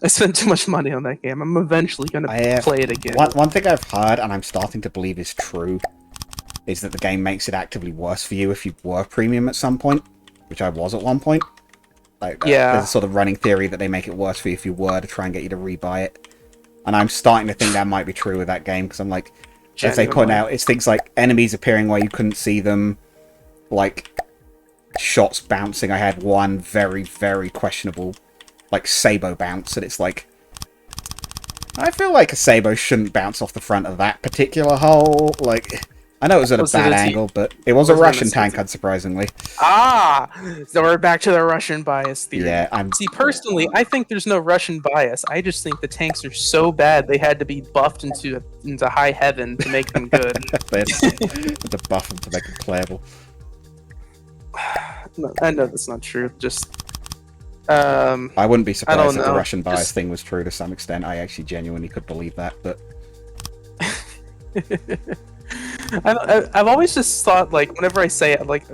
spent too much money on that game. I'm eventually going to play it again. One thing I've heard, and I'm starting to believe is true, is that the game makes it actively worse for you if you were premium at some point. Which I was at one point. Like, there's a sort of running theory that they make it worse for you if you were to try and get you to rebuy it. And I'm starting to think that might be true with that game, because I'm like, as they point out, it's things like enemies appearing where you couldn't see them, like shots bouncing. I had one very, very questionable, like, Sabo bounce, and it's like, I feel like a Sabo shouldn't bounce off the front of that particular hole. Like, I know it was at a bad angle, but it was a Russian tank, unsurprisingly. So we're back to the Russian bias theory. Yeah, See, personally, I think there's no Russian bias. I just think the tanks are so bad they had to be buffed into high heaven to make them good. They had to buff them to make them playable. No, I know that's not true. Just I wouldn't be surprised if the know. Russian bias thing was true to some extent. I actually genuinely could believe that, but I've always just thought, like, whenever I say it, like,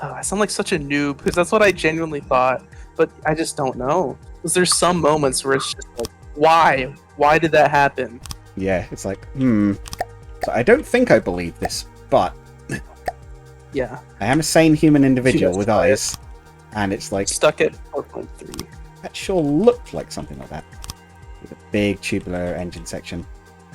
I sound like such a noob, because that's what I genuinely thought, but I just don't know. Because there's some moments where it's just like, why? Why did that happen? Yeah, it's like, So I don't think I believe this, but yeah, I am a sane human individual with eyes, and it's like... Stuck at 4.3. That sure looked like something like that. With a big tubular engine section.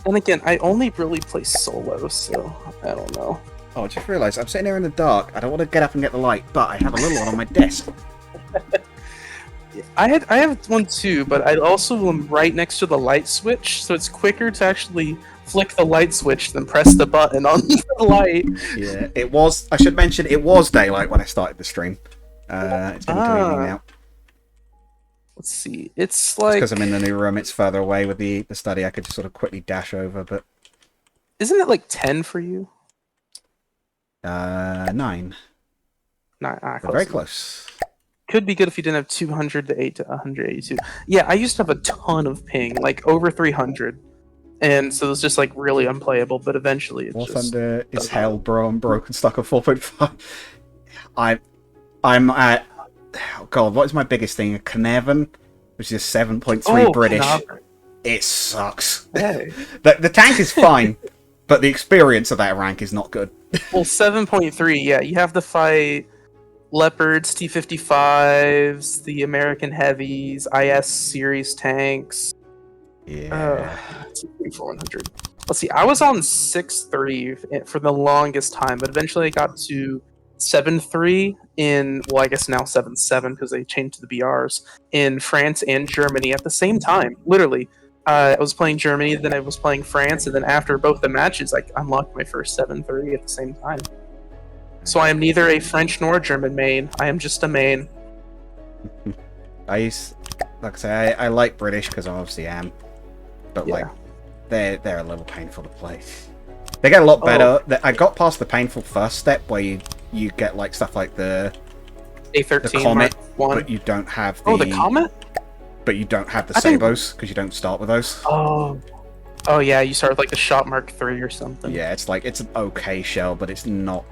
And again, I only really play solo, so I don't know. Oh, I just realised I'm sitting here in the dark. I don't want to get up and get the light, but I have a little one on my desk. I have one too, but I also am right next to the light switch, so it's quicker to actually flick the light switch than press the button on the light. Yeah, it was. I should mention it was daylight when I started the stream. It's been to evening now. Let's see. It's like because I'm in the new room. It's further away with the study. I could just sort of quickly dash over, but isn't it like 10 for you? 9. 9. Very close. Could be good if you didn't have 200 to 8 to 182. Yeah, I used to have a ton of ping, like over 300. And so it was just like really unplayable, but eventually it War just... Thunder is hell, bro. I'm broken, stuck at 4.5. I'm at... Oh God, what is my biggest thing? A Carnarvon, which is 7.3 British. Carnarvon. It sucks. Hey. The tank is fine, but the experience of that rank is not good. Well, 7.3, yeah, you have to fight Leopards, T-55s, the American Heavies, IS series tanks. Yeah. 400. Let's see, I was on 6.3 for the longest time, but eventually I got to 7.3 in, well, I guess now 7.7 because they changed to the BRs in France and Germany at the same time. Literally, I was playing Germany, then I was playing France, and then after both the matches, I unlocked my first 7.3 at the same time. So I am neither a French nor a German main. I am just a main. Like I say, I like British because I obviously am, but Yeah. like they're a little painful to play. They get a lot better. I got past the painful first step where you get like stuff like the A13 Comet, Mark 1. but you don't have the the Comet? But you don't have the I think- Sabos because you don't start with those. Oh yeah, you start with like the Shot Mark 3 or something. Yeah, it's like it's an okay shell, but it's not.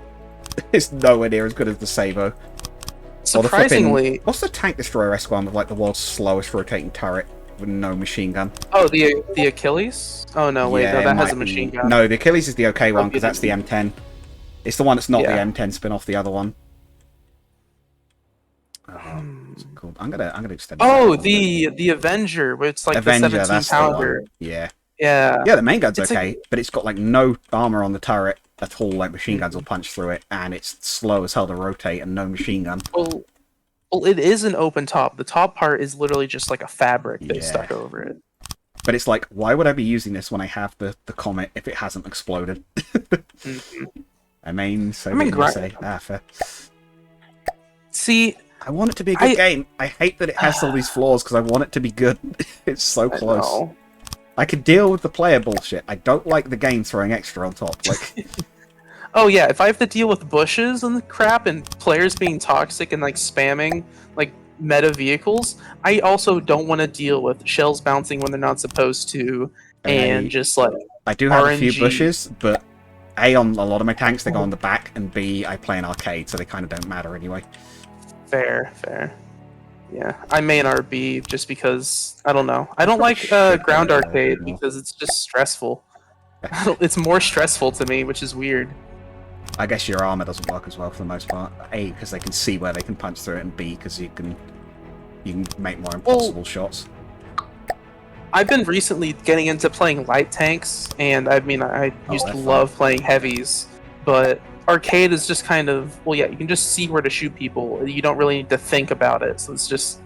It's nowhere near as good as the Sabo. Surprisingly, What's the tank destroyer S one with like the world's slowest rotating turret with no machine gun? oh the Achilles? Oh no, wait, Yeah, no, it that has might a machine be- gun. No, the Achilles is the okay one Oh, because that's the M10. It's the one that's not Yeah. the M10 spin off the other one. What's it called? I'm gonna extend. Oh, that. the Avenger, where it's like Avenger, the 17 that's the one. pounder. Yeah. Yeah. Yeah, the main gun's It's okay, but it's got like no armor on the turret at all. Like machine guns will punch through it, and it's slow as hell to rotate, and no machine gun. Well, it is an open top. The top part is literally just like a fabric they Yeah. stuck over it. But it's like, why would I be using this when I have the Comet if it hasn't exploded? Mhm. I mean, so I mean, you say. Fair. See, I want it to be a good game. I hate that it has all these flaws because I want it to be good. It's so I close. know. I could deal with the player bullshit. I don't like the game throwing extra on top. Like, Oh yeah, if I have to deal with bushes and crap and players being toxic and like spamming like meta vehicles, I also don't want to deal with shells bouncing when they're not supposed to, and just like I do have a few RNG. bushes, but A, on a lot of my tanks, they go on the back, and B, I play an arcade, so they kind of don't matter anyway. fair. Yeah, I main RB just because I don't know. I don't like Shit, ground yeah, arcade yeah. because it's just stressful. It's more stressful to me, which is weird. I guess your armor doesn't work as well for the most part. A, because they can see where they can punch through it, and B, because you can make more impossible shots. I've been recently getting into playing light tanks, and I mean, I used they're to fun. love playing heavies, but arcade is just kind of, well, yeah, you can just see where to shoot people. You don't really need to think about it, so it's just...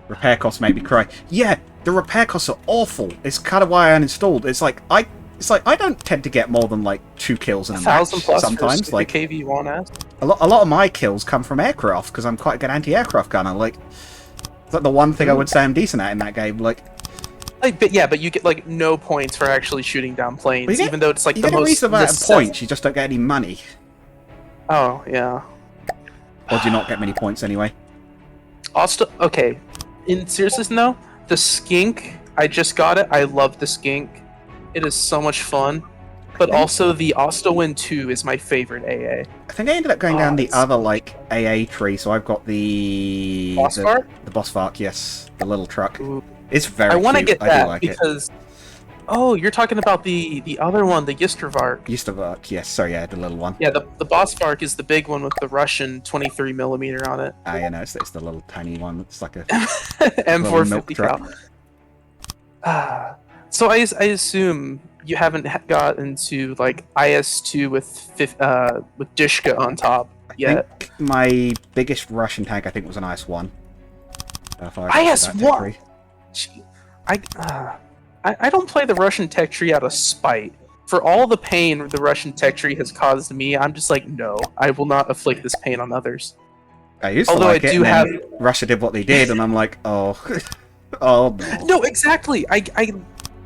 Repair costs make me cry. Yeah, the repair costs are awful. It's kind of why I uninstalled. It's like I don't tend to get more than like 2 kills in a match 1,000 plus sometimes. for Like KV1S. a lot of my kills come from aircraft because I'm quite a good anti-aircraft gunner. Like it's like the one thing I would say I'm decent at in that game. Like But you get like no points for actually shooting down planes, you get- even though it's like you the get a most reasonable amount of necess- points. You just don't get any money. Oh yeah. Or do you not get many points anyway? Also, okay. In seriousness, though, the skink, I just got it. I love the skink. It is so much fun. But also, the Ostowin 2 is my favorite AA. I think I ended up going down the it's- other like AA tree. So I've got the Bossvark? the Bossvark, yes, the little truck. Ooh. It's very I want to cute. get I do that like it. because Oh, you're talking about the other one, the Gistervark. Used to work. Yes, sorry, yeah, the little one. Yeah, the boss Vark is the big one with the Russian 23mm on it. Ah, yeah, no, it's the little tiny one. It's like a M450 truck. cal. So I assume you haven't got into like IS-2 with Dishka on top I yet. think my biggest Russian tank, I think, was an IS-1. IS-1. I don't play the Russian tech tree out of spite. For all the pain the Russian tech tree has caused me, I'm just like, no, I will not afflict this pain on others. I used Although to like I it, do and have then Russia did what they did, and I'm like, oh, oh no. no, exactly. I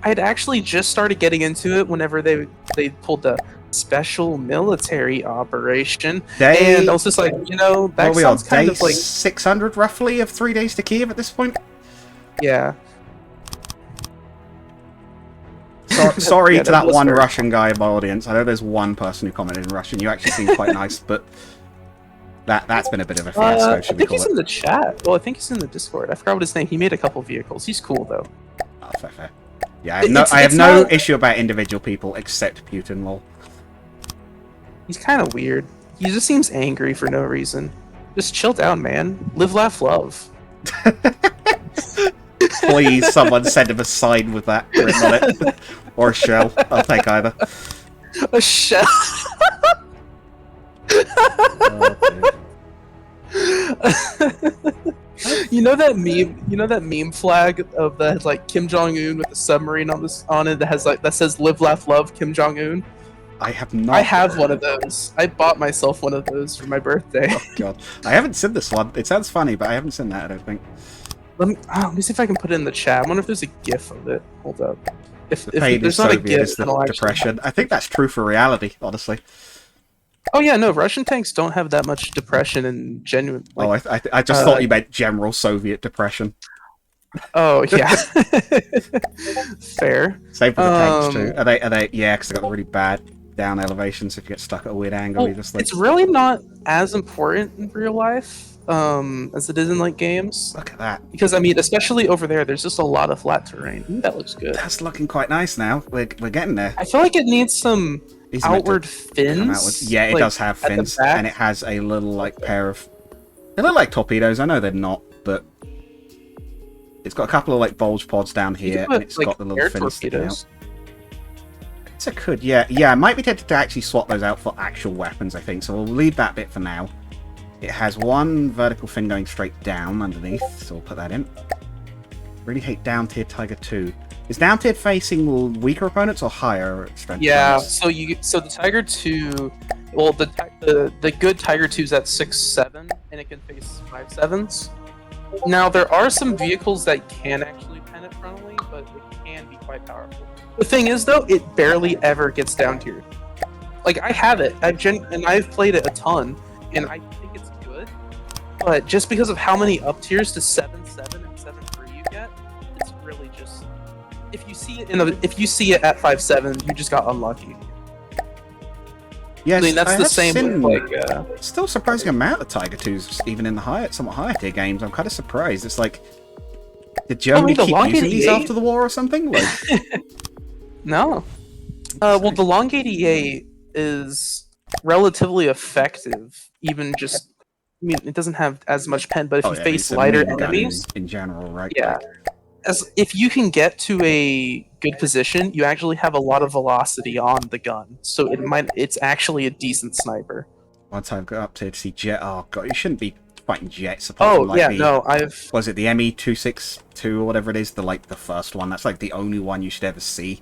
had actually just started getting into it whenever they pulled the special military operation, and I was just like, that sounds kind of like 600 roughly of 3 days to Kiev at this point. yeah. Sorry Yeah, to that was one very- Russian guy in my audience. I know there's one person who commented in Russian. You actually seem quite nice, but that's been a bit of a fiasco, I should we think call he's it? in the chat. Well, I think he's in the Discord. I forgot what his name. He made a couple vehicles. He's cool though. Oh, fair. Yeah, I have It's no not- issue about individual people except Putin, lol. He's kind of weird. He just seems angry for no reason. Just chill down, man. Live, laugh, love. Please, someone send him a sign with that written on it. Or a shell. I'll take either. A shell. Oh, dear. You know that meme? You know that meme flag of that has like Kim Jong Un with the submarine on it that has like that says "Live, laugh, love Kim Jong Un." I have not. I have one of those. I bought myself one of those for my birthday. Oh, God. I haven't seen this one. It sounds funny, but I haven't seen that, I don't think. Let me see if I can put it in the chat. I wonder if there's a GIF of it. Hold up. If The pain there's is not a Soviet GIF, is then I'll the actually. depression. I think that's true for reality, honestly. Oh yeah, no. Russian tanks don't have that much depression and genuine. Like, I just thought you meant general Soviet depression. oh yeah. Fair. Same for the tanks too. Are they? Yeah, because they got really bad down elevations. If you get stuck at a weird angle, Well, you just like it's really not as important in real life as it is in like games. look at that. Because I mean, especially over there, there's just a lot of flat terrain. Ooh, that looks good. That's looking quite nice now. We're getting there. I feel like it needs some These are meant to outward come fins. outwards. Yeah, it like, does have at the fins, back. and it has a little like pair of. They look like torpedoes. I know they're not, but it's got a couple of like bulge pods down You here, could and put, it's like, got the little air fins sticking torpedoes. out. So I could, yeah. I might be tempted to actually swap those out for actual weapons. I think so. We'll leave that bit for now. It has one vertical fin going straight down underneath, so we'll put that in. Really hate down tier Tiger 2. Is down tier facing weaker opponents or higher strength? Yeah. opponents? So the Tiger 2, well, the good Tiger 2's at 6.7, and it can face 5.7s. Now there are some vehicles that can actually pen it frontally, but it can be quite powerful. The thing is, though, it barely ever gets down tier. Like I have it, I've played it a ton, and I think it's good. But just because of how many up tiers to 7.7 and 7.3 you get, it's really just if you see it at 5.7, you just got unlucky. Yes, I mean that's the have same seen with like still surprising amount of Tiger 2s, even in the somewhat higher tier games. I'm kind of surprised. It's like, did Germany the keep Long using these 88? after the war or something? Like, no. Well, the Long 88 is relatively effective, even just. I mean, it doesn't have as much pen, but if oh, you yeah, face it's a lighter minigun enemies, in general, right? yeah. As if you can get to a good position, you actually have a lot of velocity on the gun, so it's actually a decent sniper. Once I've got up to see jet, oh god, you shouldn't be fighting jets. Apart Oh from, like, yeah, the, no, I've was it the ME-262 or whatever it is? The first one. That's like the only one you should ever see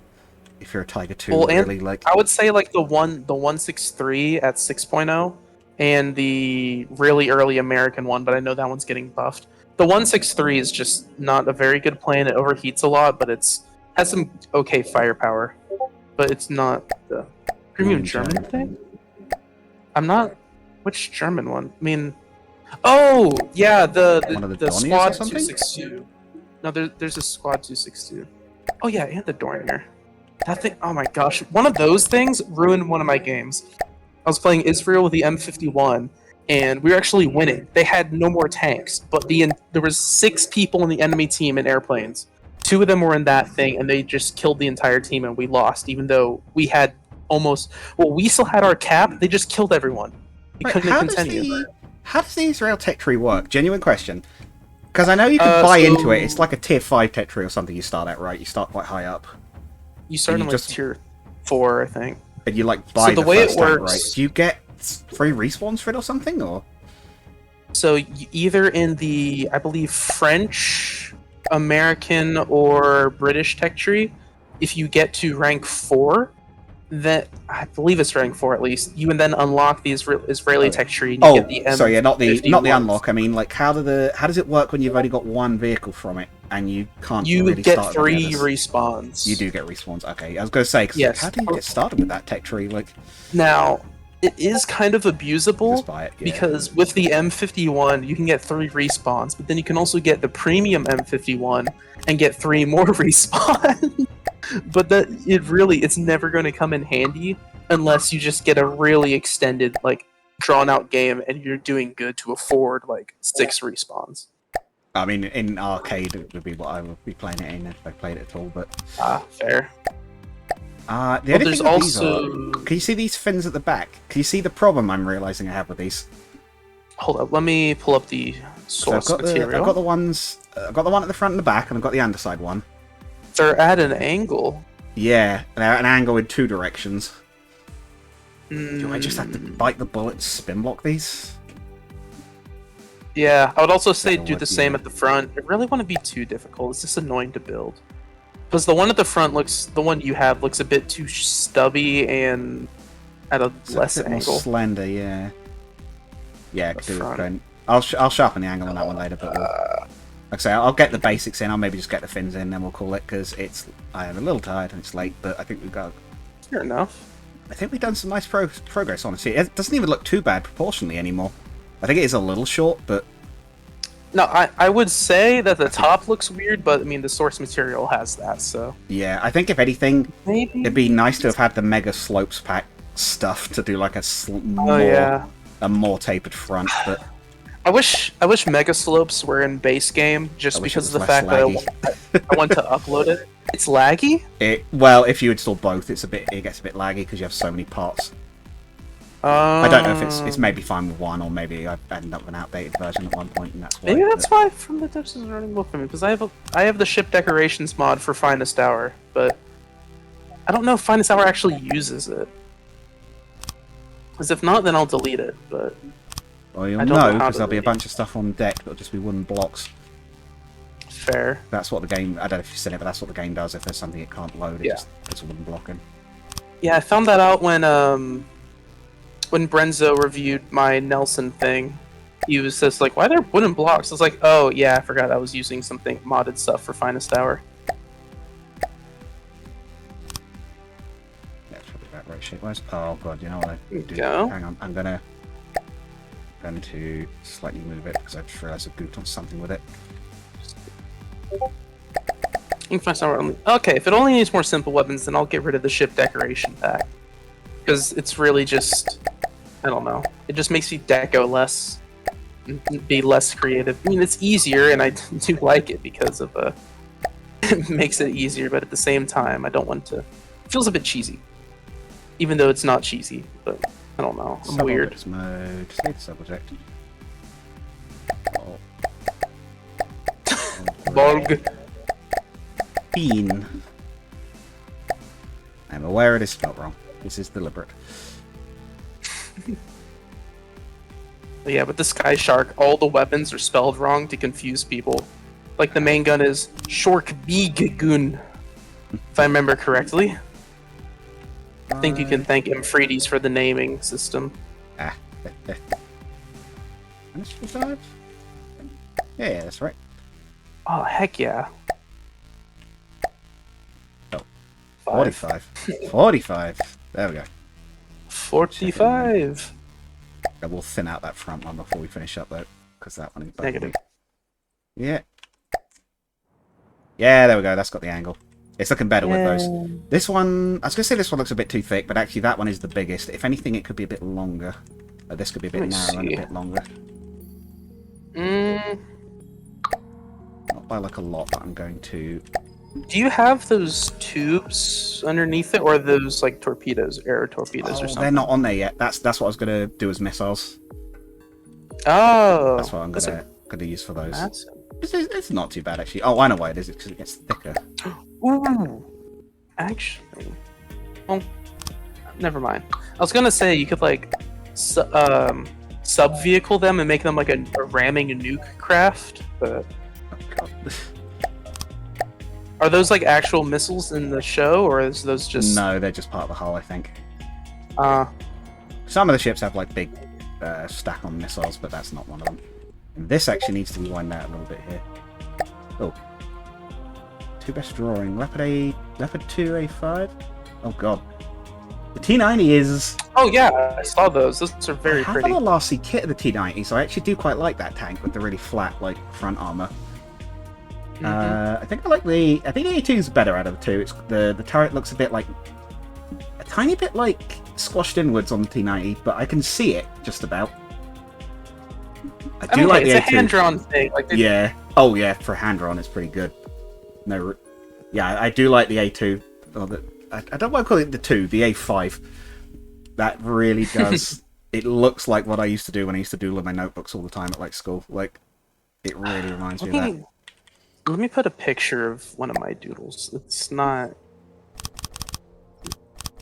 if you're a Tiger 2. Well, and really, like. I would say like the 163 at 6.0 and the really early American one, but I know that one's getting buffed. The 163 is just not a very good plane. It overheats a lot, but has some okay firepower. But it's not the premium German thing. I'm not. Which German one? I mean, oh yeah, One of the the Dorniers or squad something? 262. No, there's a squad 262. Oh yeah, and the Dornier. That thing. Oh my gosh, one of those things ruined one of my games. I was playing Israel with the M51, and we were actually winning. They had no more tanks, but there was 6 people in the enemy team in airplanes. 2 of them were in that thing, and they just killed the entire team, and we lost, even though we had almost... Well, we still had our cap. They just killed everyone. We Right, couldn't continue. how does the Israel tech tree work? Genuine question. Because I know you can buy into it. It's like a tier 5 tech tree or something you start at, right? You start quite high up. You start in like tier 4, I think. And you like buy the the way first it tank, works- right? Do you get free respawns for it or something, or? So either in the, I believe, French, American, or British tech tree, if you get to rank 4, that I believe it's rank 4 at least, you would then unlock the Israeli tech tree and you get the M. Sorry, yeah, not the M51s. unlock. I mean, like, how does it work when you've only got one vehicle from it and you can't You really get start with 3 any others? respawns. You do get respawns. Okay, I was going to say, 'cause, Yes. like, how do you get started with that tech tree? Like, Now, it is kind of you abusable just buy it. Yeah. because with the M51, you can get 3 respawns, but then you can also get the premium M51 and get 3 more respawn. But it's never going to come in handy unless you just get a really extended, like, drawn out game and you're doing good to afford like 6 respawns. I mean, in arcade, it would be what I would be playing it in if I played it at all. But Fair. the only there's thing with these also- can you see these fins at the back? Can you see the problem I'm realizing I have with these? Hold up, let me pull up the So source I've material. got the ones. I've got the one at the front and the back, and I've got the underside one. They're at an angle. Yeah, they're at an angle in 2 directions. Do I just have to Mm, bite the bullet and spin block these? Yeah, I would also say do what- the same yeah. at the front. It really wouldn't be too difficult. It's just annoying to build. Because the one at the front the one you have looks a bit too stubby and at a It's less a bit angle. more slender, yeah. Yeah, The could do with front. going. I'll sharpen the angle on that one later, but like I say, I'll get the basics in. I'll maybe just get the fins in, then we'll call it because I am a little tired and it's late, but I think Fair enough. we've done some nice progress. Honestly, it doesn't even look too bad proportionally anymore. I think it is a little short, but No, I would say that the top looks weird, but I mean the source material has that, so yeah, I think if anything, maybe. it'd be nice to have had the Mega Slopes pack stuff to do like a Oh yeah. more tapered front, but I wish Mega Slopes were in base game just I wish it because of was the less fact that laggy. I want to upload it. It's laggy. Well, if you install both, it gets a bit laggy because you have so many parts. I don't know if it's maybe fine with one, or maybe I ended up with an outdated version at one point, and that's why. Maybe that's why From the Depths is running well for me because I have the ship decorations mod for Finest Hour, but I don't know if Finest Hour actually uses it. Because if not, then I'll delete it. But Well, you'll I don't know know how because to there'll be a delete. bunch of stuff on deck that'll just be wooden blocks. fair. That's what the game. I don't know if you've seen it, but that's what the game does. If there's something it can't load, it Yeah. just puts a wooden block in. Yeah, I found that out when Brenzo reviewed my Nelson thing. He was just like, "Why are there wooden blocks?" I was like, "Oh yeah, I forgot I was using something modded stuff for Finest Hour." Yeah, it's probably about right shape wise. Oh god, you know what I There you do? go. Hang on, I'm going to slightly move it because I just realised I gooped on something with it. Finest Hour only. Okay, if it only needs more simple weapons, then I'll get rid of the ship decoration pack because it's really just, I don't know. It just makes me deco less, be less creative. I mean, it's easier, and I do like it because of it makes it easier. But at the same time, I don't want to. It feels a bit cheesy, even though it's not cheesy. But I don't know. I'm weird. Subject mode. Save subject. Oh. Bog. Bean. I'm aware it is spelled wrong. This is deliberate. Yeah, but the Sky Shark, all the weapons are spelled wrong to confuse people. Like the main gun is Shork Big Gun, if I remember correctly. I think you can thank Mfreedes for the naming system. Initial dive? Yeah, that's right. Oh, heck yeah. Oh. 5. 45. 45. There we go. 45. Yeah, we'll thin out that front one before we finish up, though, because that one is buggy. Negative. Yeah. Yeah, there we go. That's got the angle. It's looking better with those. This one, I was going to say this one looks a bit too thick, but actually that one is the biggest. If anything, it could be a bit longer. This could be a bit Let me narrower and see. a bit longer. Mm, Not by like a lot, but I'm going to Do you have those tubes underneath it, or are those like torpedoes, air torpedoes, or Oh, something? they're not on there yet. That's what I was gonna do as missiles. Oh, That's what I'm that's gonna use for those. That's It's not too bad actually. Oh, I know why it is. It's because it gets thicker. ooh, actually, well, never mind. I was gonna say you could like sub vehicle them and make them like a ramming nuke craft, but Oh, God. are those like actual missiles in the show, or is those just No, they're just part of the hull, I think. Uh, Some of the ships have like big stack on missiles, but that's not one of them. This actually needs to be widened out a little bit here. Oh. Two best drawing. Leopard 2, A5? Oh god. The T90 is... oh yeah, I saw those. Those are very I have pretty. an LRC kit of the T90, so I actually do quite like that tank with the really flat, like, front armor. Mhm. I think the A2 is better out of the two. It's the turret looks a bit like... a tiny bit like squashed inwards on the T90, but I can see it just about. I do mean, like the it's a A2. hand-drawn thing. Like they, Yeah. Oh yeah, for hand-drawn it's pretty good. No, yeah, I do like the A2. Or I don't want to call it the 2, the A5. That really does. It looks like what I used to do when I used to doodle in my notebooks all the time at like school. Like, it really reminds me of that. Let me put a picture of one of my doodles. It's not.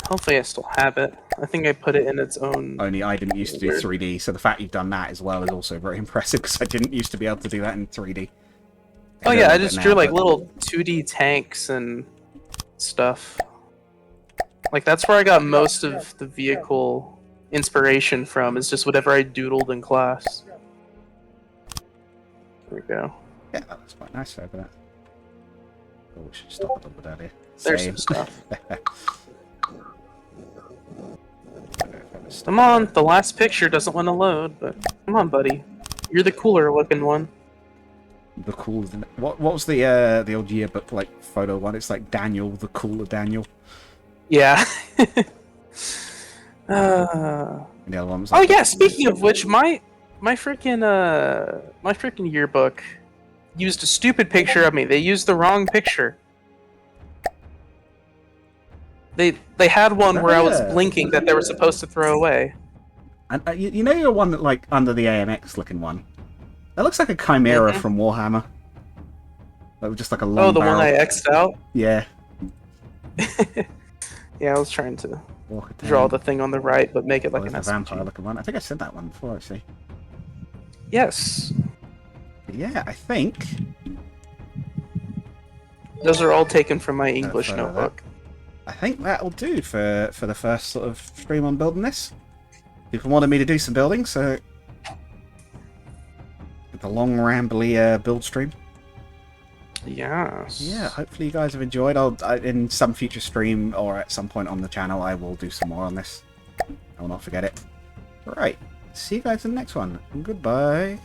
Hopefully, I still have it. I think I put it in its own. Only I didn't used to do Weird. 3D, so the fact you've done that as well is also very impressive because I didn't used to be able to do that in 3D. Oh do a yeah, I little bit just now, drew like but- little 2D tanks and stuff. Like that's where I got most of the vehicle inspiration from. Is just whatever I doodled in class. There we go. Yeah, that looks quite nice over there. Oh, we should stop a little bit out here. There's Same. some stuff. Come on, the last picture doesn't want to load, but come on, buddy. You're the cooler looking one. The cool. What was the old yearbook like photo one? It's like Daniel, the cooler Daniel. Yeah. And the other one was Oh like, yeah, speaking of which, my freaking yearbook used a stupid picture of me. They used the wrong picture. They had one where I was Yeah. blinking that they were supposed to throw away. And you know your one that like under the AMX looking one. That looks like a chimera Mhm. from Warhammer. That was just like a long Oh, the barrel. one I X'd out? Yeah. Yeah, I was trying to Walker draw tank. the thing on the right, but make it Oh, like an there's a vampire SVG. looking one. I think I said that one before actually. Yes. But yeah, I think Those are all taken from my English photo of that. notebook. that'll do for the first sort of stream on building this. People wanted me to do some building, so the long rambly build stream. Yes. Yeah, hopefully you guys have enjoyed. In some future stream or at some point on the channel, I will do some more on this. I will not forget it. Right, see you guys in the next one. Goodbye.